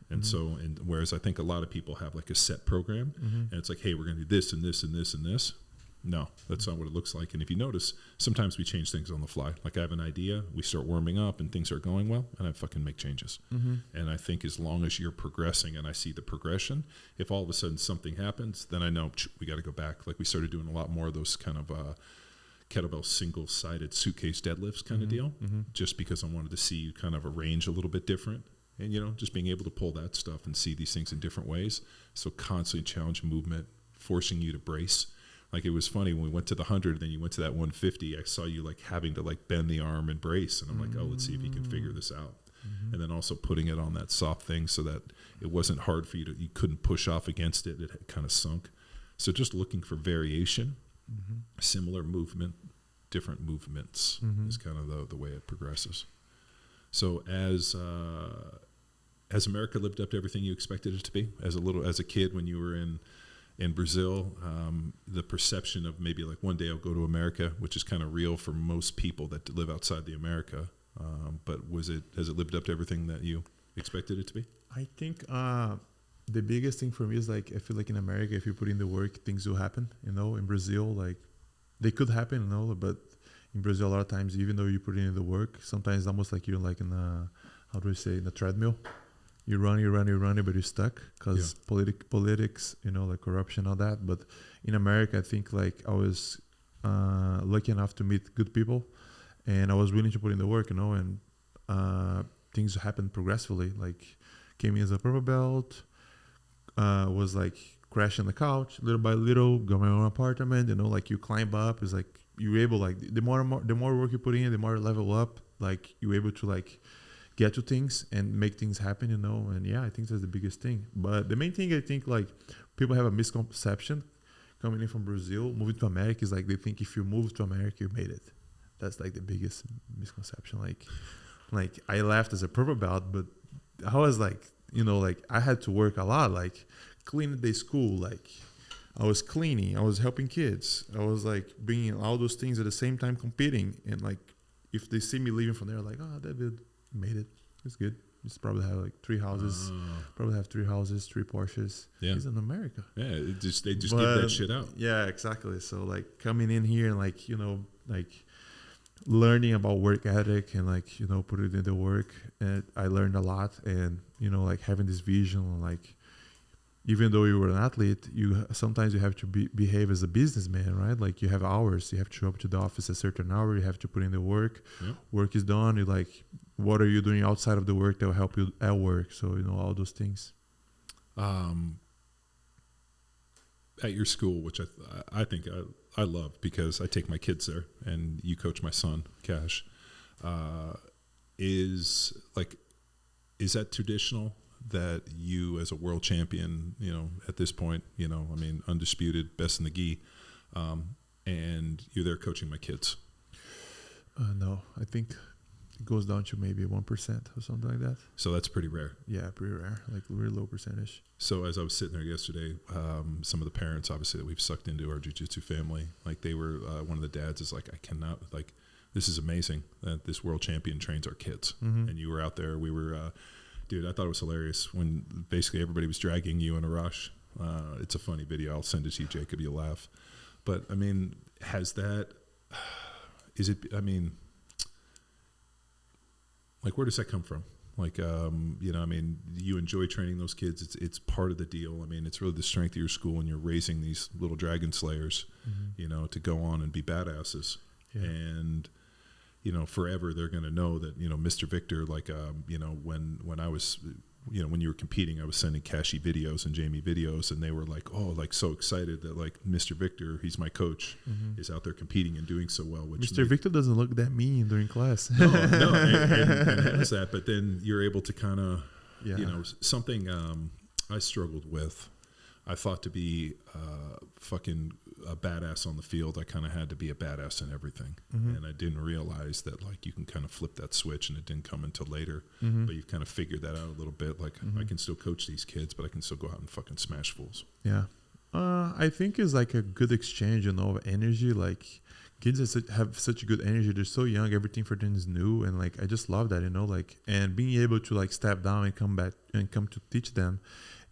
And so, and whereas I think a lot of people have like a set program, and it's like, hey, we're going to do this and this and this and this. No, that's not what it looks like. And if you notice, sometimes we change things on the fly. Like, I have an idea, we start warming up and things are going well, and I fucking make changes. And I think as long as you're progressing and I see the progression, if all of a sudden something happens, then I know we got to go back. Like, we started doing a lot more of those kind of kettlebell single-sided suitcase deadlifts kind of deal, just because I wanted to see kind of a range a little bit different. And, you know, just being able to pull that stuff and see these things in different ways. So constantly challenge movement, forcing you to brace. Like, it was funny when we went to the 100, then you went to that 150. I saw you like having to like bend the arm and brace, and I'm like, oh, let's see if you can figure this out. And then also putting it on that soft thing so that it wasn't hard for you couldn't push off against it. It kind of sunk. So just looking for variation, similar movement, different movements is kind of the way it progresses. So as America lived up to everything you expected it to be as a kid when you were in Brazil, the perception of maybe like one day I'll go to America, which is kind of real for most people that live outside the America. But has it lived up to everything that you expected it to be? I think the biggest thing for me is like, I feel like in America, if you put in the work, things will happen. You know, in Brazil, like they could happen, you know, but in Brazil, a lot of times, even though you put in the work, sometimes it's almost like you're like in a treadmill. You run, but you're stuck because politics, you know, like corruption, all that. But in America, I think like I was lucky enough to meet good people, and I was willing to put in the work, you know, and things happened progressively. Like, came in as a purple belt, was like crashing the couch little by little, got my own apartment, you know, like you climb up. It's like you're able, like the more work you put in, the more you level up. Like you're able to like get to things and make things happen, you know. And yeah, I think that's the biggest thing. But the main thing, I think, like people have a misconception coming in from Brazil, moving to America, is like they think if you move to America, you made it. That's like the biggest misconception. Like I left as a purple belt, but I was like, you know, like I had to work a lot, like cleaning the school, like I was cleaning, I was helping kids, I was like bringing all those things at the same time, competing. And like if they see me leaving from there, like, oh, David made it, it's good. He's probably have like 3 houses, 3 Porsches. Yeah, he's in America. Yeah, they just give that shit out. Yeah, exactly. So like coming in here and like, you know, like learning about work ethic and like, you know, put it into work, and I learned a lot. And you know, like having this vision, like even though you were an athlete, sometimes you have to behave as a businessman, right? Like you have hours, you have to show up to the office a certain hour, you have to put in the work. Yep. Work is done. You're like, what are you doing outside of the work that will help you at work? So, you know, all those things. At your school, which I think I love because I take my kids there and you coach my son, Cash, is that traditional? That you as a world champion, you know, at this point, you know, I mean, undisputed, best in the gi, and you're there coaching my kids? No, I think it goes down to maybe 1% or something like that. So that's pretty rare. Yeah, pretty rare, like really low percentage. So as I was sitting there yesterday, some of the parents, obviously, that we've sucked into our jiu-jitsu family, like they were, one of the dads is like, I cannot, like, this is amazing that this world champion trains our kids. And you were out there, we were, dude, I thought it was hilarious when basically everybody was dragging you in a rush. It's a funny video. I'll send it to you, Jacob. You'll laugh. But, I mean, like, where does that come from? Like, you know, I mean, you enjoy training those kids. It's part of the deal. I mean, it's really the strength of your school, and you're raising these little dragon slayers, you know, to go on and be badasses. Yeah. And you know, forever they're going to know that, you know, Mr. Victor, like, you know, when I was, you know, when you were competing, I was sending Cashy videos and Jamie videos, and they were like, oh, like so excited that like Mr. Victor, he's my coach, is out there competing and doing so well. Which Mr. Victor doesn't look that mean during class. No, and has that, but then you're able to kind of, you know, something I struggled with I thought to be fucking a badass on the field, I kind of had to be a badass in everything. And I didn't realize that like you can kind of flip that switch, and it didn't come until later. But you've kind of figured that out a little bit. Like I can still coach these kids, but I can still go out and fucking smash fools. Yeah. I think it's like a good exchange, you know, of energy. Like kids have such good energy. They're so young. Everything for them is new. And like, I just love that, you know, like, and being able to like step down and come back and come to teach them.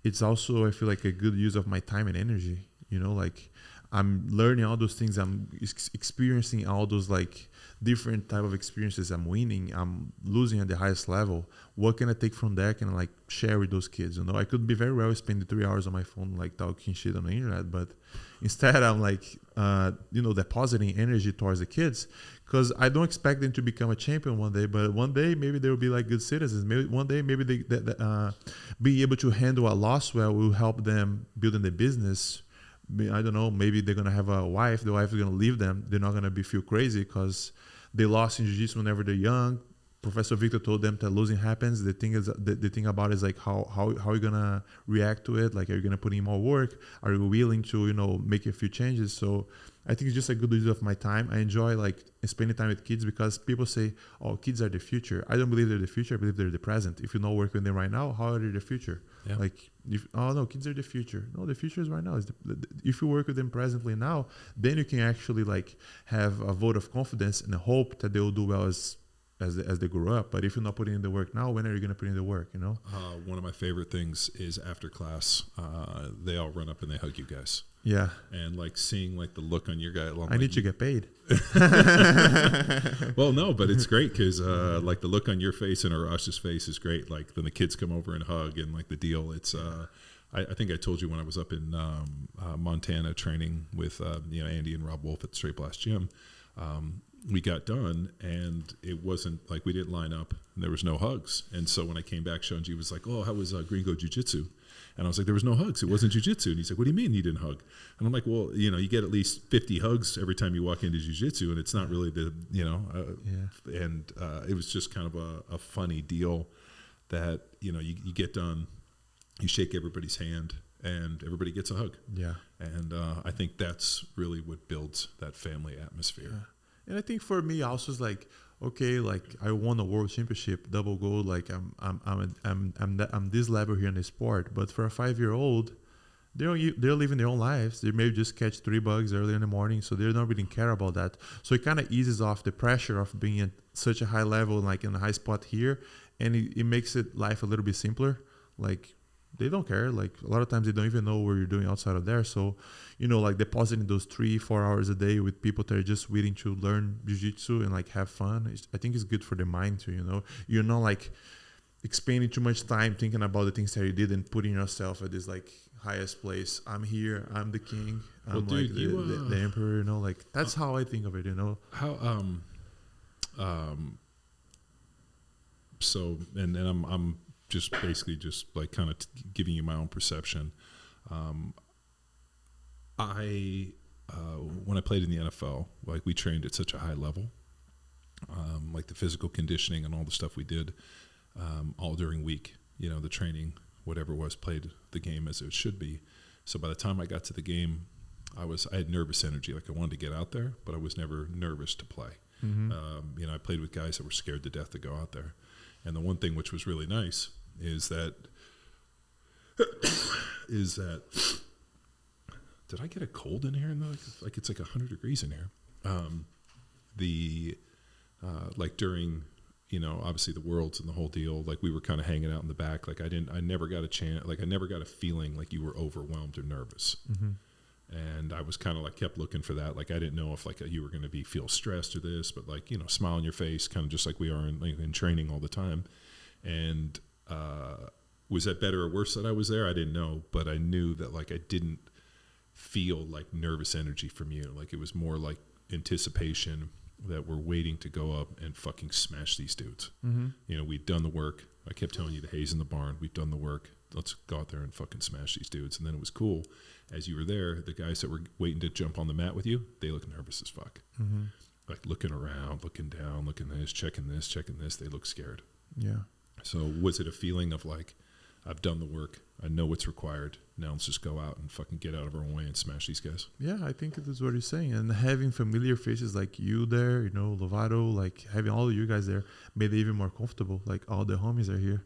It's also, I feel like, a good use of my time and energy, you know, like I'm learning all those things. I'm experiencing all those like different type of experiences. I'm winning, I'm losing at the highest level. What can I take from there? Can I like share with those kids? You know, I could be very well spending 3 hours on my phone, like talking shit on the internet, but instead I'm like, you know, depositing energy towards the kids, because I don't expect them to become a champion one day, but one day maybe they will be like good citizens. Maybe one day, maybe they being able to handle a loss well will help them building the business. I don't know, maybe they're going to have a wife, the wife is going to leave them. They're not going to feel crazy because they lost in jiu-jitsu whenever they're young. Professor Victor told them that losing happens. The thing about it is like how are you going to react to it? Like, are you going to put in more work? Are you willing to, you know, make a few changes? So I think it's just a good use of my time. I enjoy like spending time with kids, because people say, oh, kids are the future. I don't believe they're the future. I believe they're the present. If you not work with them right now, how are they the future? Yeah. Like, oh no, kids are the future. No, the future is right now. If you work with them presently now, then you can actually like have a vote of confidence and a hope that they will do well as they grow up. But if you're not putting in the work now, when are you going to put in the work, you know? One of my favorite things is after class, they all run up and they hug you guys. Yeah. And like seeing like the look on your guy. I need to get paid. Well, no, but it's great because like the look on your face and Arash's face is great. Like when the kids come over and hug and like the deal, it's I think I told you when I was up in Montana training with you know, Andy and Rob Wolf at the Straight Blast Gym. We got done and it wasn't like we didn't line up and there was no hugs. And so when I came back, Shunji was like, oh, how was Gringo Jiu Jitsu? And I was like, there was no hugs. It wasn't Jiu Jitsu. And he's like, what do you mean you didn't hug? And I'm like, well, you know, you get at least 50 hugs every time you walk into Jiu Jitsu, and it's not really the, you know, and it was just kind of a funny deal that, you know, you get done, you shake everybody's hand and everybody gets a hug. Yeah. And I think that's really what builds that family atmosphere. Yeah. And I think for me also is like, okay, like I won a world championship, double gold. Like I'm this level here in the sport. But for a 5-year-old, they're living their own lives. They maybe just catch 3 bugs early in the morning, so they don't really care about that. So it kind of eases off the pressure of being at such a high level, like in a high spot here, and it makes life a little bit simpler. Like they don't care. Like a lot of times they don't even know what you're doing outside of there. So, you know, like depositing those 3-4 hours a day with people that are just waiting to learn jiu-jitsu and like have fun, I think it's good for the mind too, you know. You're not like expending too much time thinking about the things that you did and putting yourself at this like highest place. I'm here, I'm the king, I'm well, like dude, the emperor, you know, like that's how I think of it, you know. How so and I'm just basically just like kind of giving you my own perception. When I played in the NFL, like we trained at such a high level, like the physical conditioning and all the stuff we did, all during week, you know, the training, whatever it was, played the game as it should be. So by the time I got to the game, I had nervous energy. Like I wanted to get out there, but I was never nervous to play. Mm-hmm. You know, I played with guys that were scared to death to go out there. And the one thing which was really nice is that did I get a cold in here? Like it's like 100 degrees in here. Like during, you know, obviously the Worlds and the whole deal, like we were kind of hanging out in the back. Like I never got a chance, like I never got a feeling like you were overwhelmed or nervous. Mm-hmm. And I was kind of like kept looking for that. Like I didn't know if like you were going to feel stressed or this, but like, you know, smile on your face, kind of just like we are in training all the time. And was that better or worse that I was there? I didn't know, but I knew that like I didn't feel like nervous energy from you. Like it was more like anticipation that we're waiting to go up and fucking smash these dudes. Mm-hmm. You know, we'd done the work. I kept telling you the hay's in the barn. We've done the work. Let's go out there and fucking smash these dudes. And then it was cool. As you were there, the guys that were waiting to jump on the mat with you, they look nervous as fuck. Mm-hmm. Like looking around, looking down, looking this, checking this. They look scared. Yeah. So was it a feeling of like, I've done the work. I know what's required. Now let's just go out and fucking get out of our own way and smash these guys. Yeah, I think that's what you're saying. And having familiar faces like you there, you know, Lovato, like having all of you guys there made it even more comfortable. Like all the homies are here.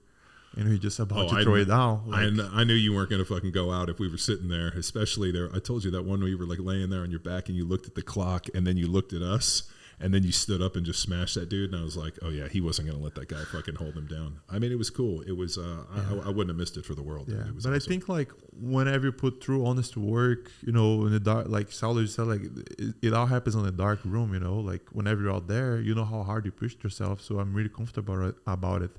And we're just about to throw it down. Like, I knew you weren't going to fucking go out if we were sitting there, especially there. I told you that one where you were like laying there on your back and you looked at the clock and then you looked at us and then you stood up and just smashed that dude. And I was like, oh yeah, he wasn't going to let that guy fucking hold him down. I mean, it was cool. It was, I wouldn't have missed it for the world. yeah. It was But awesome. I think like whenever you put through honest work, you know, in the dark, like Saulo said, like it all happens in a dark room, you know, like whenever you're out there, you know how hard you pushed yourself. So I'm really comfortable about it.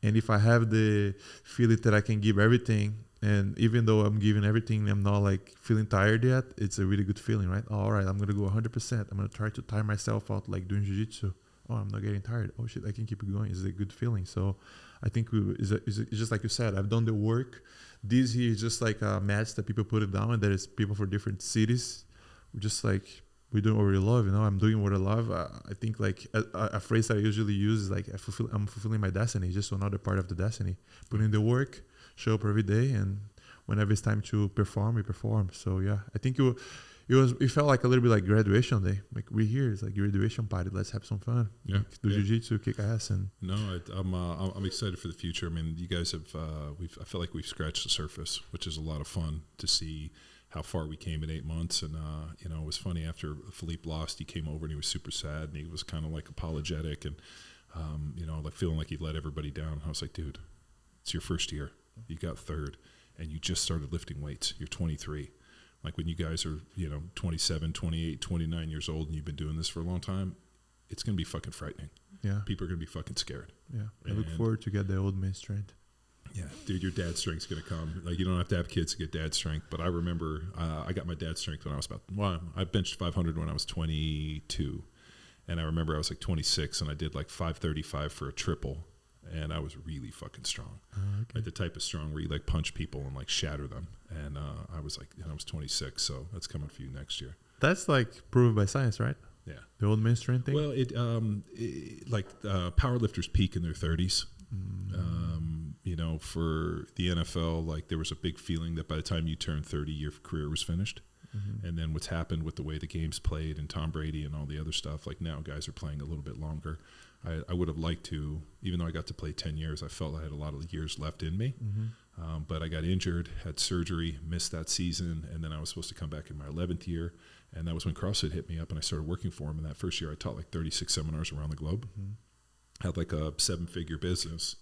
And if I have the feeling that I can give everything, and even though I'm giving everything, I'm not like feeling tired yet, it's a really good feeling, right? All right, I'm going to go 100%. I'm going to try to tire myself out like doing jiu-jitsu. Oh, I'm not getting tired. Oh, shit, I can keep going. It's a good feeling. So I think it's just like you said, I've done the work. This here is just like a match that people put it down, and there is people for different cities. We're just like, we're doing what we love, you know. I'm doing what I love. I think like a phrase I usually use is like I'm fulfilling my destiny, just another part of the destiny. Put in the work, show up every day, and whenever it's time to perform, we perform. So yeah, I think it felt like a little bit like graduation day. Like we're here, it's like graduation party. Let's have some fun. Yeah, like, do jiu-jitsu, kick ass, and no, I'm excited for the future. I mean, you guys have I feel like we've scratched the surface, which is a lot of fun to see how far we came in 8 months. And you know, it was funny, after Philippe lost, he came over and he was super sad and he was kind of like apologetic and you know, like feeling like he let everybody down. I was like, dude, it's your first year, you got third, and you just started lifting weights. You're 23. Like when you guys are, you know, 27, 28, 29 years old and you've been doing this for a long time, it's going to be fucking frightening. yeah, People are going to be fucking scared. yeah. I look forward to get the old man strength. Yeah, dude, your dad's strength's going to come. Like, you don't have to have kids to get dad strength. But I remember I got my dad's strength when I was I benched 500 when I was 22. And I remember I was like 26 and I did like 535 for a triple. And I was really fucking strong. Okay. Like the type of strong where you like punch people and like shatter them. And I was 26. So that's coming for you next year. That's like proved by science, right? Yeah. The old man strength thing. Well, powerlifters peak in their 30s. You know, for the NFL, like there was a big feeling that by the time you turned 30, your career was finished. Mm-hmm. And then what's happened with the way the game's played and Tom Brady and all the other stuff, like now guys are playing a little bit longer. I would have liked to, even though I got to play 10 years, I felt I had a lot of years left in me. Mm-hmm. But I got injured, had surgery, missed that season, and then I was supposed to come back in my 11th year. And that was when CrossFit hit me up and I started working for him. And that first year I taught like 36 seminars around the globe. Mm-hmm. Had like a 7-figure business.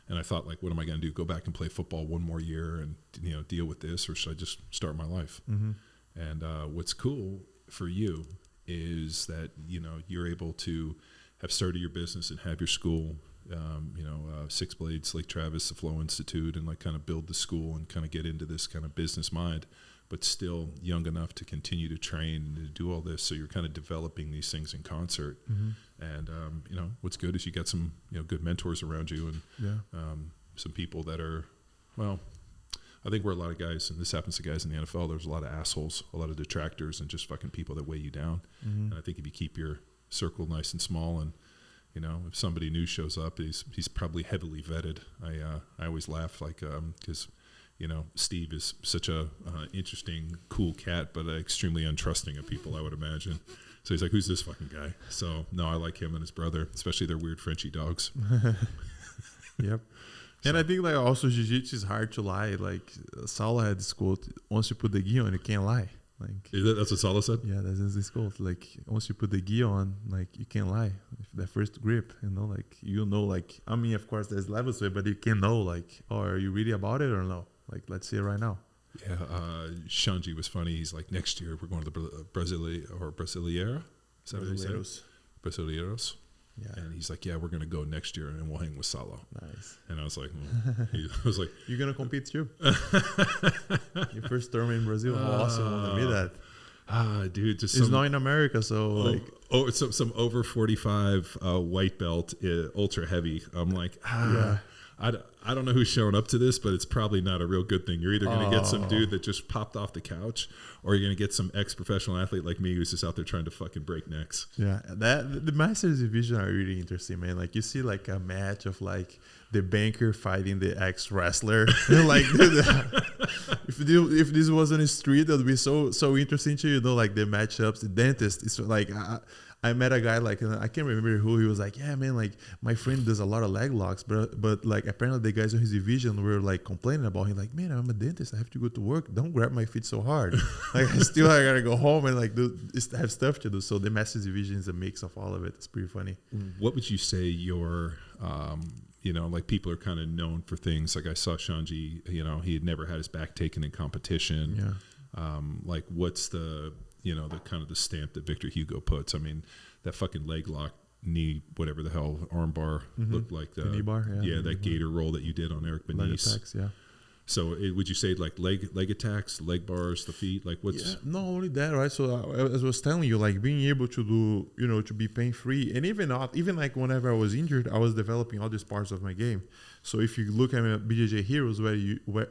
And I thought, like, what am I going to do? Go back and play football one more year and, you know, deal with this, or should I just start my life? Mm-hmm. And what's cool for you is that, you know, you're able to have started your business and have your school, Six Blades, Lake Travis, the Flow Institute, and like kind of build the school and kind of get into this kind of business mind, but still young enough to continue to train and to do all this. So you're kind of developing these things in concert. Mm-hmm. And, you know, what's good is you got some, you know, good mentors around you and some people that are, well, I think we're a lot of guys, and this happens to guys in the NFL, there's a lot of assholes, a lot of detractors, and just fucking people that weigh you down. Mm-hmm. And I think if you keep your circle nice and small, and, you know, if somebody new shows up, he's probably heavily vetted. I always laugh, like, because, you know, Steve is such a interesting, cool cat, but extremely untrusting of people, I would imagine. So he's like, who's this fucking guy? So, no, I like him and his brother, especially their weird Frenchie dogs. Yep. So. And I think like also jiu-jitsu is hard to lie. Like Saulo had this quote, once you put the gi on, you can't lie. Like that's what Saulo said? Yeah, that's this quote. Like once you put the gi on, like you can't lie. If that first grip, you know, like you know, like I mean, of course there's levels to it, but you can know like, oh, are you really about it or no? Like let's see it right now. Yeah, Shanji was funny. He's like, next year we're going to the Brasileira. Is that what he said? Brasileiros. Yeah. And he's like, yeah, we're going to go next year and we'll hang with Saulo. Nice. And I was like, you're going to compete too? Your first term in Brazil. How awesome want to be that? Dude, just it's not in America, so it's some over 45 white belt, ultra heavy. I'm like, yeah. I don't know who's showing up to this, but it's probably not a real good thing. You're either going to get some dude that just popped off the couch, or you're going to get some ex-professional athlete like me who's just out there trying to fucking break necks. Yeah, the Masters division are really interesting, man. Like you see like a match of like the banker fighting the ex-wrestler. Like if this was on the street, it would be so interesting to like the matchups. The dentist, it's like I met a guy like I can't remember who. He was like, yeah, man, like my friend does a lot of leg locks, but like apparently the guys on his division were like complaining about him. Like, man, I'm a dentist. I have to go to work. Don't grab my feet so hard. Like I gotta go home and like have stuff to do. So the Masters division is a mix of all of it. It's pretty funny. What would you say your like people are kind of known for things like I saw Shanji, he had never had his back taken in competition. Yeah. Like what's the the kind of the stamp that Victor Hugo puts? I mean, that fucking leg lock knee, whatever the hell, arm bar looked like the knee bar. Yeah, that gator roll that you did on Eric Benice. Leg attacks, yeah. So would you say like leg attacks, leg bars, the feet, like what's? Yeah, not only that, right? So as I was telling you, like being able to do, to be pain free, and even like whenever I was injured, I was developing all these parts of my game. So if you look at BJJ Heroes,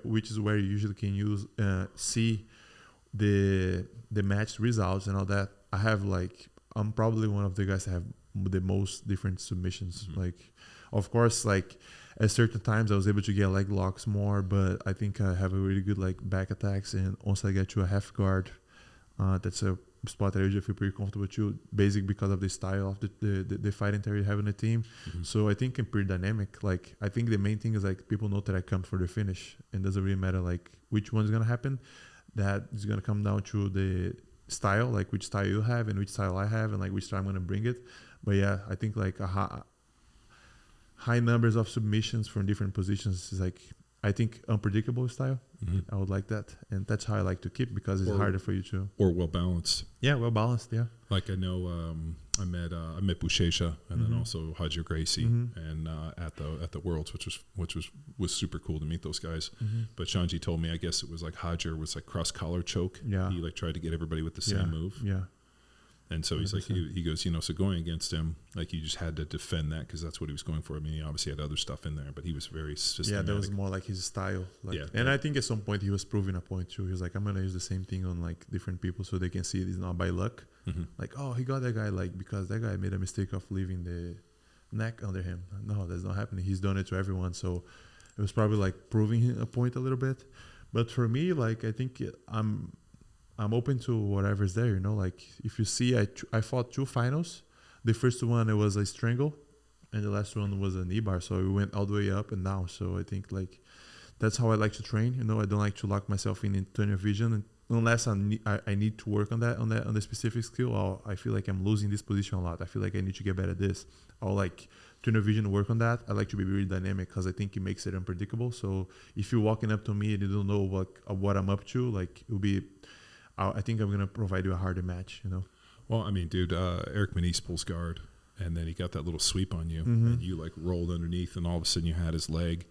which is where you usually can see the match results and all that, I'm probably one of the guys that have the most different submissions. Like, of course, like at certain times I was able to get leg locks more, but I think I have a really good like back attacks, and once I get to a half guard, that's a spot that I usually feel pretty comfortable too, basic because of the style of the fighting that you have in the team. So I think I'm pretty dynamic. Like I think the main thing is like people know that I come for the finish, and it doesn't really matter like which one's gonna happen. That is gonna come down to the style, like which style you have and which style I have, and like which style I'm gonna bring it. But yeah, I think like high numbers of submissions from different positions is like, I think, unpredictable style. I would like that, and that's how I like to keep, because it's harder for you to. Or well balanced. Yeah, well balanced. Yeah. Like I know, I met Bouchesha and then also Hajar Gracie, and at the Worlds, which was super cool to meet those guys. But Shanji told me, I guess it was like Hajar was like cross collar choke. Yeah. He like tried to get everybody with the same move. Yeah. And so 100%. He's like, he goes, so going against him, like you just had to defend that because that's what he was going for. I mean, he obviously had other stuff in there, but he was very systematic. Yeah, that was more like his style. Like, and I think at some point he was proving a point too. He was like, I'm going to use the same thing on like different people so they can see it is not by luck. Like, oh, he got that guy like because that guy made a mistake of leaving the neck under him. No, that's not happening. He's done it to everyone. So it was probably like proving a point a little bit. But for me, like, I think I'm open to whatever's there, like if you see, I fought 2 finals. The first one, it was a strangle, and the last one was a knee bar. So we went all the way up and down. So I think like that's how I like to train. I don't like to lock myself in tunnel vision unless I need to work on the specific skill. Or I feel like I'm losing this position a lot. I feel like I need to get better at this. Or like tunnel vision, work on that. I like to be really dynamic because I think it makes it unpredictable. So if you're walking up to me and you don't know what I'm up to, like it'll be. I think I'm going to provide you a harder match, Well, I mean, dude, Eric Benice pulls guard, and then he got that little sweep on you, and you, like, rolled underneath, and all of a sudden you had his leg,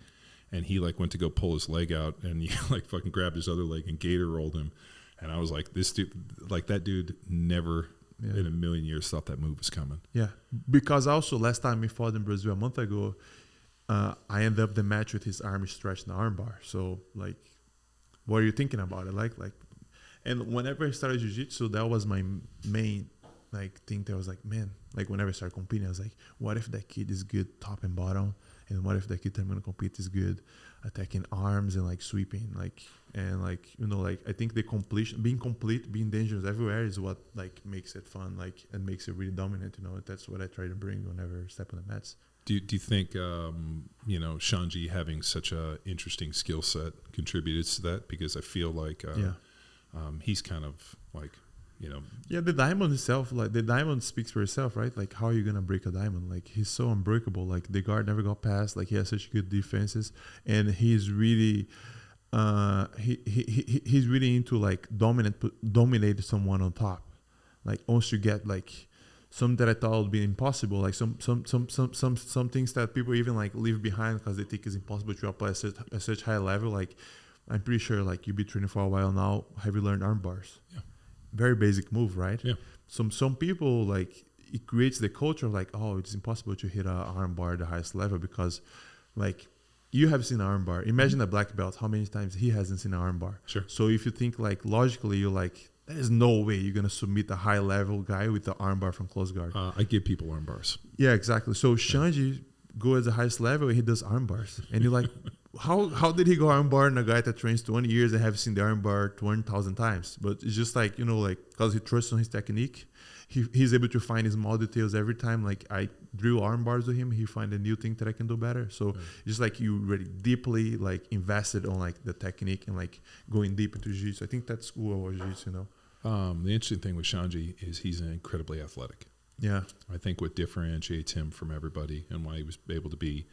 and he, like, went to go pull his leg out, and you, like, fucking grabbed his other leg and gator rolled him. And I was like, this dude, like, that dude never in a million years thought that move was coming. Yeah, because also last time we fought in Brazil a month ago, I ended up the match with his arm stretched in the arm bar. So, like, what are you thinking about it? Like, and whenever I started jiu-jitsu, that was my main thing that I was like, man, like whenever I started competing, I was like, what if that kid is good top and bottom? And what if that kid that I'm going to compete is good attacking arms and like sweeping? I think the completion, being complete, being dangerous everywhere is what like makes it fun, like, and makes it really dominant, That's what I try to bring whenever I step on the mats. Do you think, Shanji having such a interesting skill set contributed to that? Because I feel like, he's kind of like, the diamond itself, like the diamond speaks for itself, right? Like, how are you gonna break a diamond? Like, he's so unbreakable. Like, the guard never got past. Like, he has such good defenses, and he's really, he's really into like dominate someone on top. Like, once you get like something that I thought would be impossible, like some things that people even like leave behind because they think it's impossible to apply at such high level, like. I'm pretty sure like you've been training for a while now. Have you learned arm bars? Yeah. Very basic move, right? Yeah. Some people like it creates the culture of like, oh, it's impossible to hit an arm bar at the highest level because like you have seen an arm bar. Imagine a black belt. How many times he hasn't seen an arm bar? Sure. So if you think like logically, you're like, there's no way you're gonna submit a high level guy with the arm bar from close guard. I give people arm bars. Yeah, exactly. So Shanji go at the highest level and he does arm bars, and you're like, how did he go arm bar in a guy that trains 20 years and have seen the arm bar 20,000 times? But it's just like, like because he trusts on his technique. He's able to find small details every time. Like I drill arm bars with him, he find a new thing that I can do better. So it's like you really deeply like invested on like the technique and like going deep into jiu-jitsu. I think that's cool about jiu-jitsu, The interesting thing with Shanji is he's incredibly athletic. Yeah. I think what differentiates him from everybody and why he was able to be,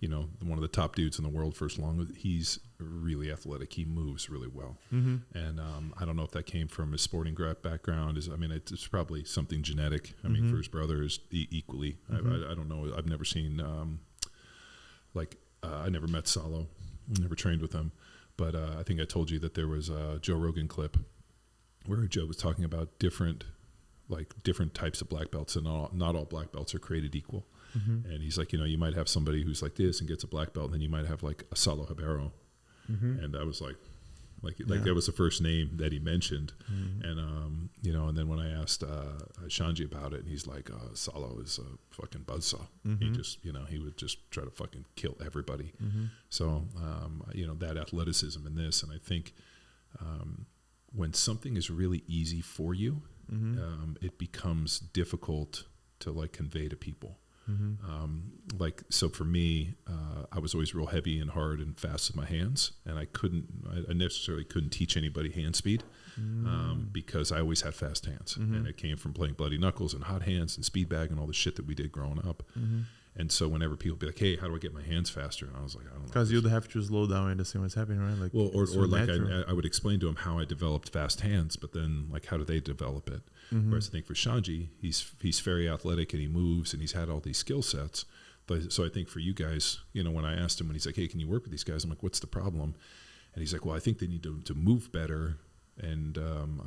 one of the top dudes in the world for as long, he's really athletic. He moves really well. Mm-hmm. And I don't know if that came from his sporting background. It's probably something genetic. I mean, for his brothers equally. I don't know. I've never seen, I never met Salo, never trained with him. But I think I told you that there was a Joe Rogan clip where Joe was talking about different types of black belts, and not all black belts are created equal. Mm-hmm. And he's like, you might have somebody who's like this and gets a black belt, and then you might have like a Salo Ribeiro. Mm-hmm. And I was like that was the first name that he mentioned. Mm-hmm. And, and then when I asked Shanji about it, and he's like, Salo is a fucking buzzsaw. Mm-hmm. He just, he would just try to fucking kill everybody. Mm-hmm. So, that athleticism in this, and I think when something is really easy for you, it becomes difficult to like convey to people. Mm-hmm. So for me, I was always real heavy and hard and fast with my hands, and I necessarily couldn't teach anybody hand speed because I always had fast hands, and it came from playing bloody knuckles and hot hands and speed bag and all the shit that we did growing up. Mm-hmm. And so whenever people be like, "Hey, how do I get my hands faster?" And I was like, "I don't know." Because you'd have to slow down and see what's happening, right? Like, I would explain to him how I developed fast hands, but then like, how do they develop it? Mm-hmm. Whereas I think for Shanji, he's very athletic and he moves and he's had all these skill sets. But so I think for you guys, when I asked him, when he's like, "Hey, can you work with these guys?" I'm like, "What's the problem?" And he's like, "Well, I think they need to move better." And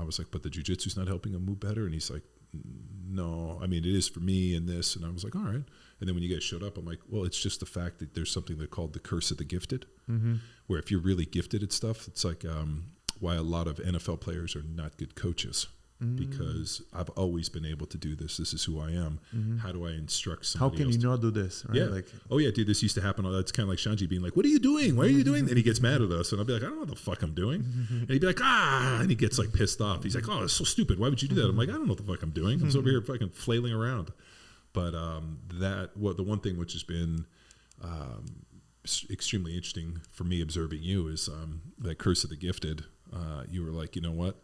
I was like, "But the jiu-jitsu's not helping them move better." And he's like, "No, I mean, it is for me and this." And I was like, "All right." And then when you guys showed up, I'm like, well, it's just the fact that there's something they called the curse of the gifted, where if you're really gifted at stuff, it's like why a lot of NFL players are not good coaches, because I've always been able to do this. This is who I am. How do I instruct somebody else? How can you not do this? Right? Yeah. Like, oh, yeah, dude, this used to happen. That's kind of like Shanji being like, "What are you doing? Why are you doing?" And he gets mad at us. And I'll be like, "I don't know what the fuck I'm doing." And he'd be like, "Ah." And he gets like pissed off. He's like, "Oh, it's so stupid. Why would you do that?" I'm like, "I don't know what the fuck I'm doing. I'm just over here fucking flailing around." But the one thing which has been extremely interesting for me observing you is that curse of the gifted. You were like, you know what?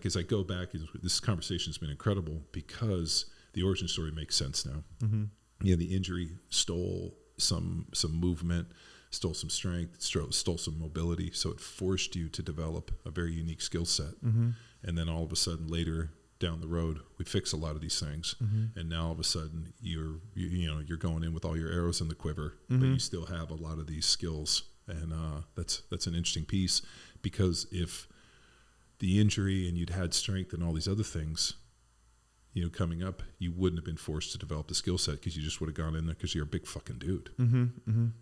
As I go back, this conversation has been incredible because the origin story makes sense now. Mm-hmm. The injury stole some movement, stole some strength, stole some mobility. So it forced you to develop a very unique skill set. Mm-hmm. And then all of a sudden later, down the road, we fix a lot of these things, and now all of a sudden you're going in with all your arrows in the quiver, but you still have a lot of these skills, and that's an interesting piece, because if the injury and you'd had strength and all these other things, coming up, you wouldn't have been forced to develop the skill set because you just would have gone in there because you're a big fucking dude.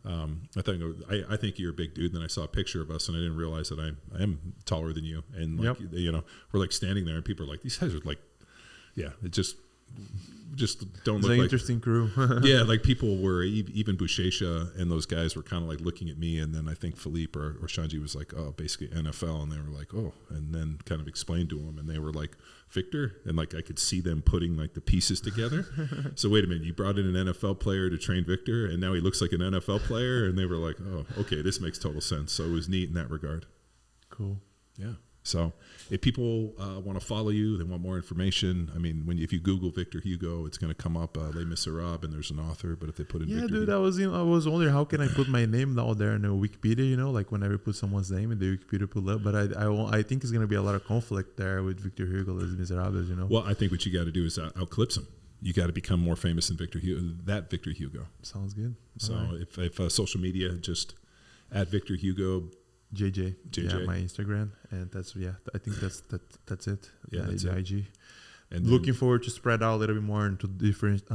I think you're a big dude. And then I saw a picture of us and I didn't realize that I am taller than you. And we're like standing there and people are like, these guys are like, yeah, it just don't look like. It's an interesting crew. Yeah, like people were, even Buchecha and those guys were kind of like looking at me, and then I think Philippe or Shanji was like, "Oh, basically NFL," and they were like, "Oh," and then kind of explained to him, and they were like, "Victor," and like I could see them putting like the pieces together. So wait a minute, you brought in an NFL player to train Victor, and now he looks like an NFL player, and they were like, "Oh, okay, this makes total sense." So it was neat in that regard. Cool. Yeah. So if people want to follow you, they want more information. I mean, if you Google Victor Hugo, it's going to come up Les Miserables, and there's an author. But if they put in Victor dude, Hugo, I was wondering how can I put my name down there in the Wikipedia? Like whenever you put someone's name in the Wikipedia, pull up. But I think it's going to be a lot of conflict there with Victor Hugo, Les Miserables. Well, I think what you got to do is outclips him. You got to become more famous than Victor Hugo. Sounds good. So right. If social media, just at Victor Hugo. JJ, yeah, my Instagram, and I think that's it. Yeah, that's the it. IG. And looking forward to spread out a little bit more into different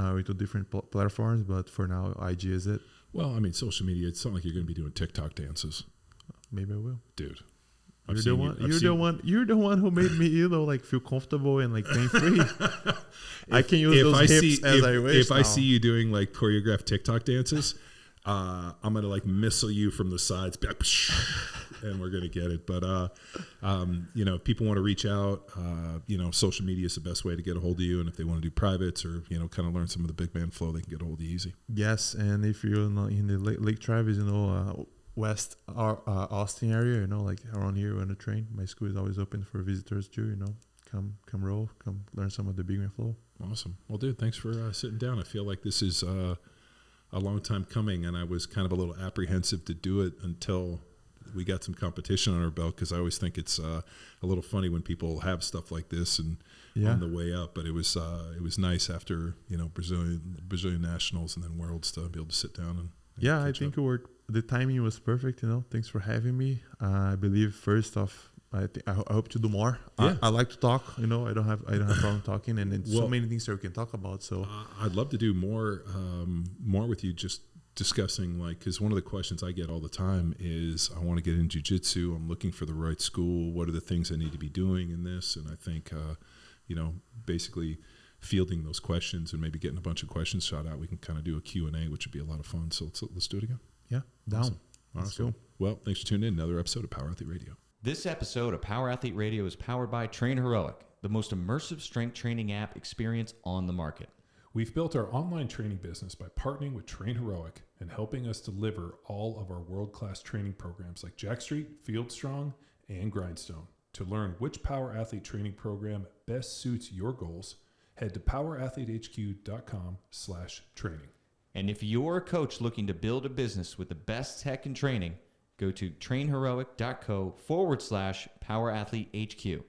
platforms, but for now, IG is it. Well, I mean, social media, it's not like you're going to be doing TikTok dances. Maybe I will. Dude. You're the one who made me, like feel comfortable and like pain free. I can use those hips as I wish. If I see you doing like choreographed TikTok dances, I'm gonna like missile you from the sides, and we're gonna get it. But if people want to reach out, social media is the best way to get a hold of you. And if they want to do privates or kind of learn some of the big man flow, they can get a hold of you easy. Yes, and if you're not in the Lake Travis, West Austin area, like around here on the train, my school is always open for visitors too. Come roll, come learn some of the big man flow. Awesome. Well, dude, thanks for sitting down. I feel like this is a long time coming, and I was kind of a little apprehensive to do it until we got some competition on our belt, because I always think it's a little funny when people have stuff like this and on the way up. But it was nice after Brazilian nationals and then worlds to be able to sit down and I think the timing was perfect. Thanks for having me. I believe first off, I hope to do more. Yeah. I like to talk. I don't have problem talking, and so many things that we can talk about. So I'd love to do more with you, just discussing, like, because one of the questions I get all the time is, I want to get in jiu-jitsu. I'm looking for the right school. What are the things I need to be doing in this? And I think, basically fielding those questions and maybe getting a bunch of questions shot out, we can kind of do a Q&A, which would be a lot of fun. So let's do it again. Yeah, down. Awesome. Let's go. Well, thanks for tuning in. Another episode of Power Athlete Radio. This episode of Power Athlete Radio is powered by Train Heroic, the most immersive strength training app experience on the market. We've built our online training business by partnering with Train Heroic and helping us deliver all of our world-class training programs like Jack Street, Field Strong, and Grindstone. To learn which Power Athlete training program best suits your goals, head to powerathletehq.com/training. And if you're a coach looking to build a business with the best tech and training, go to trainheroic.co/powerathletehq.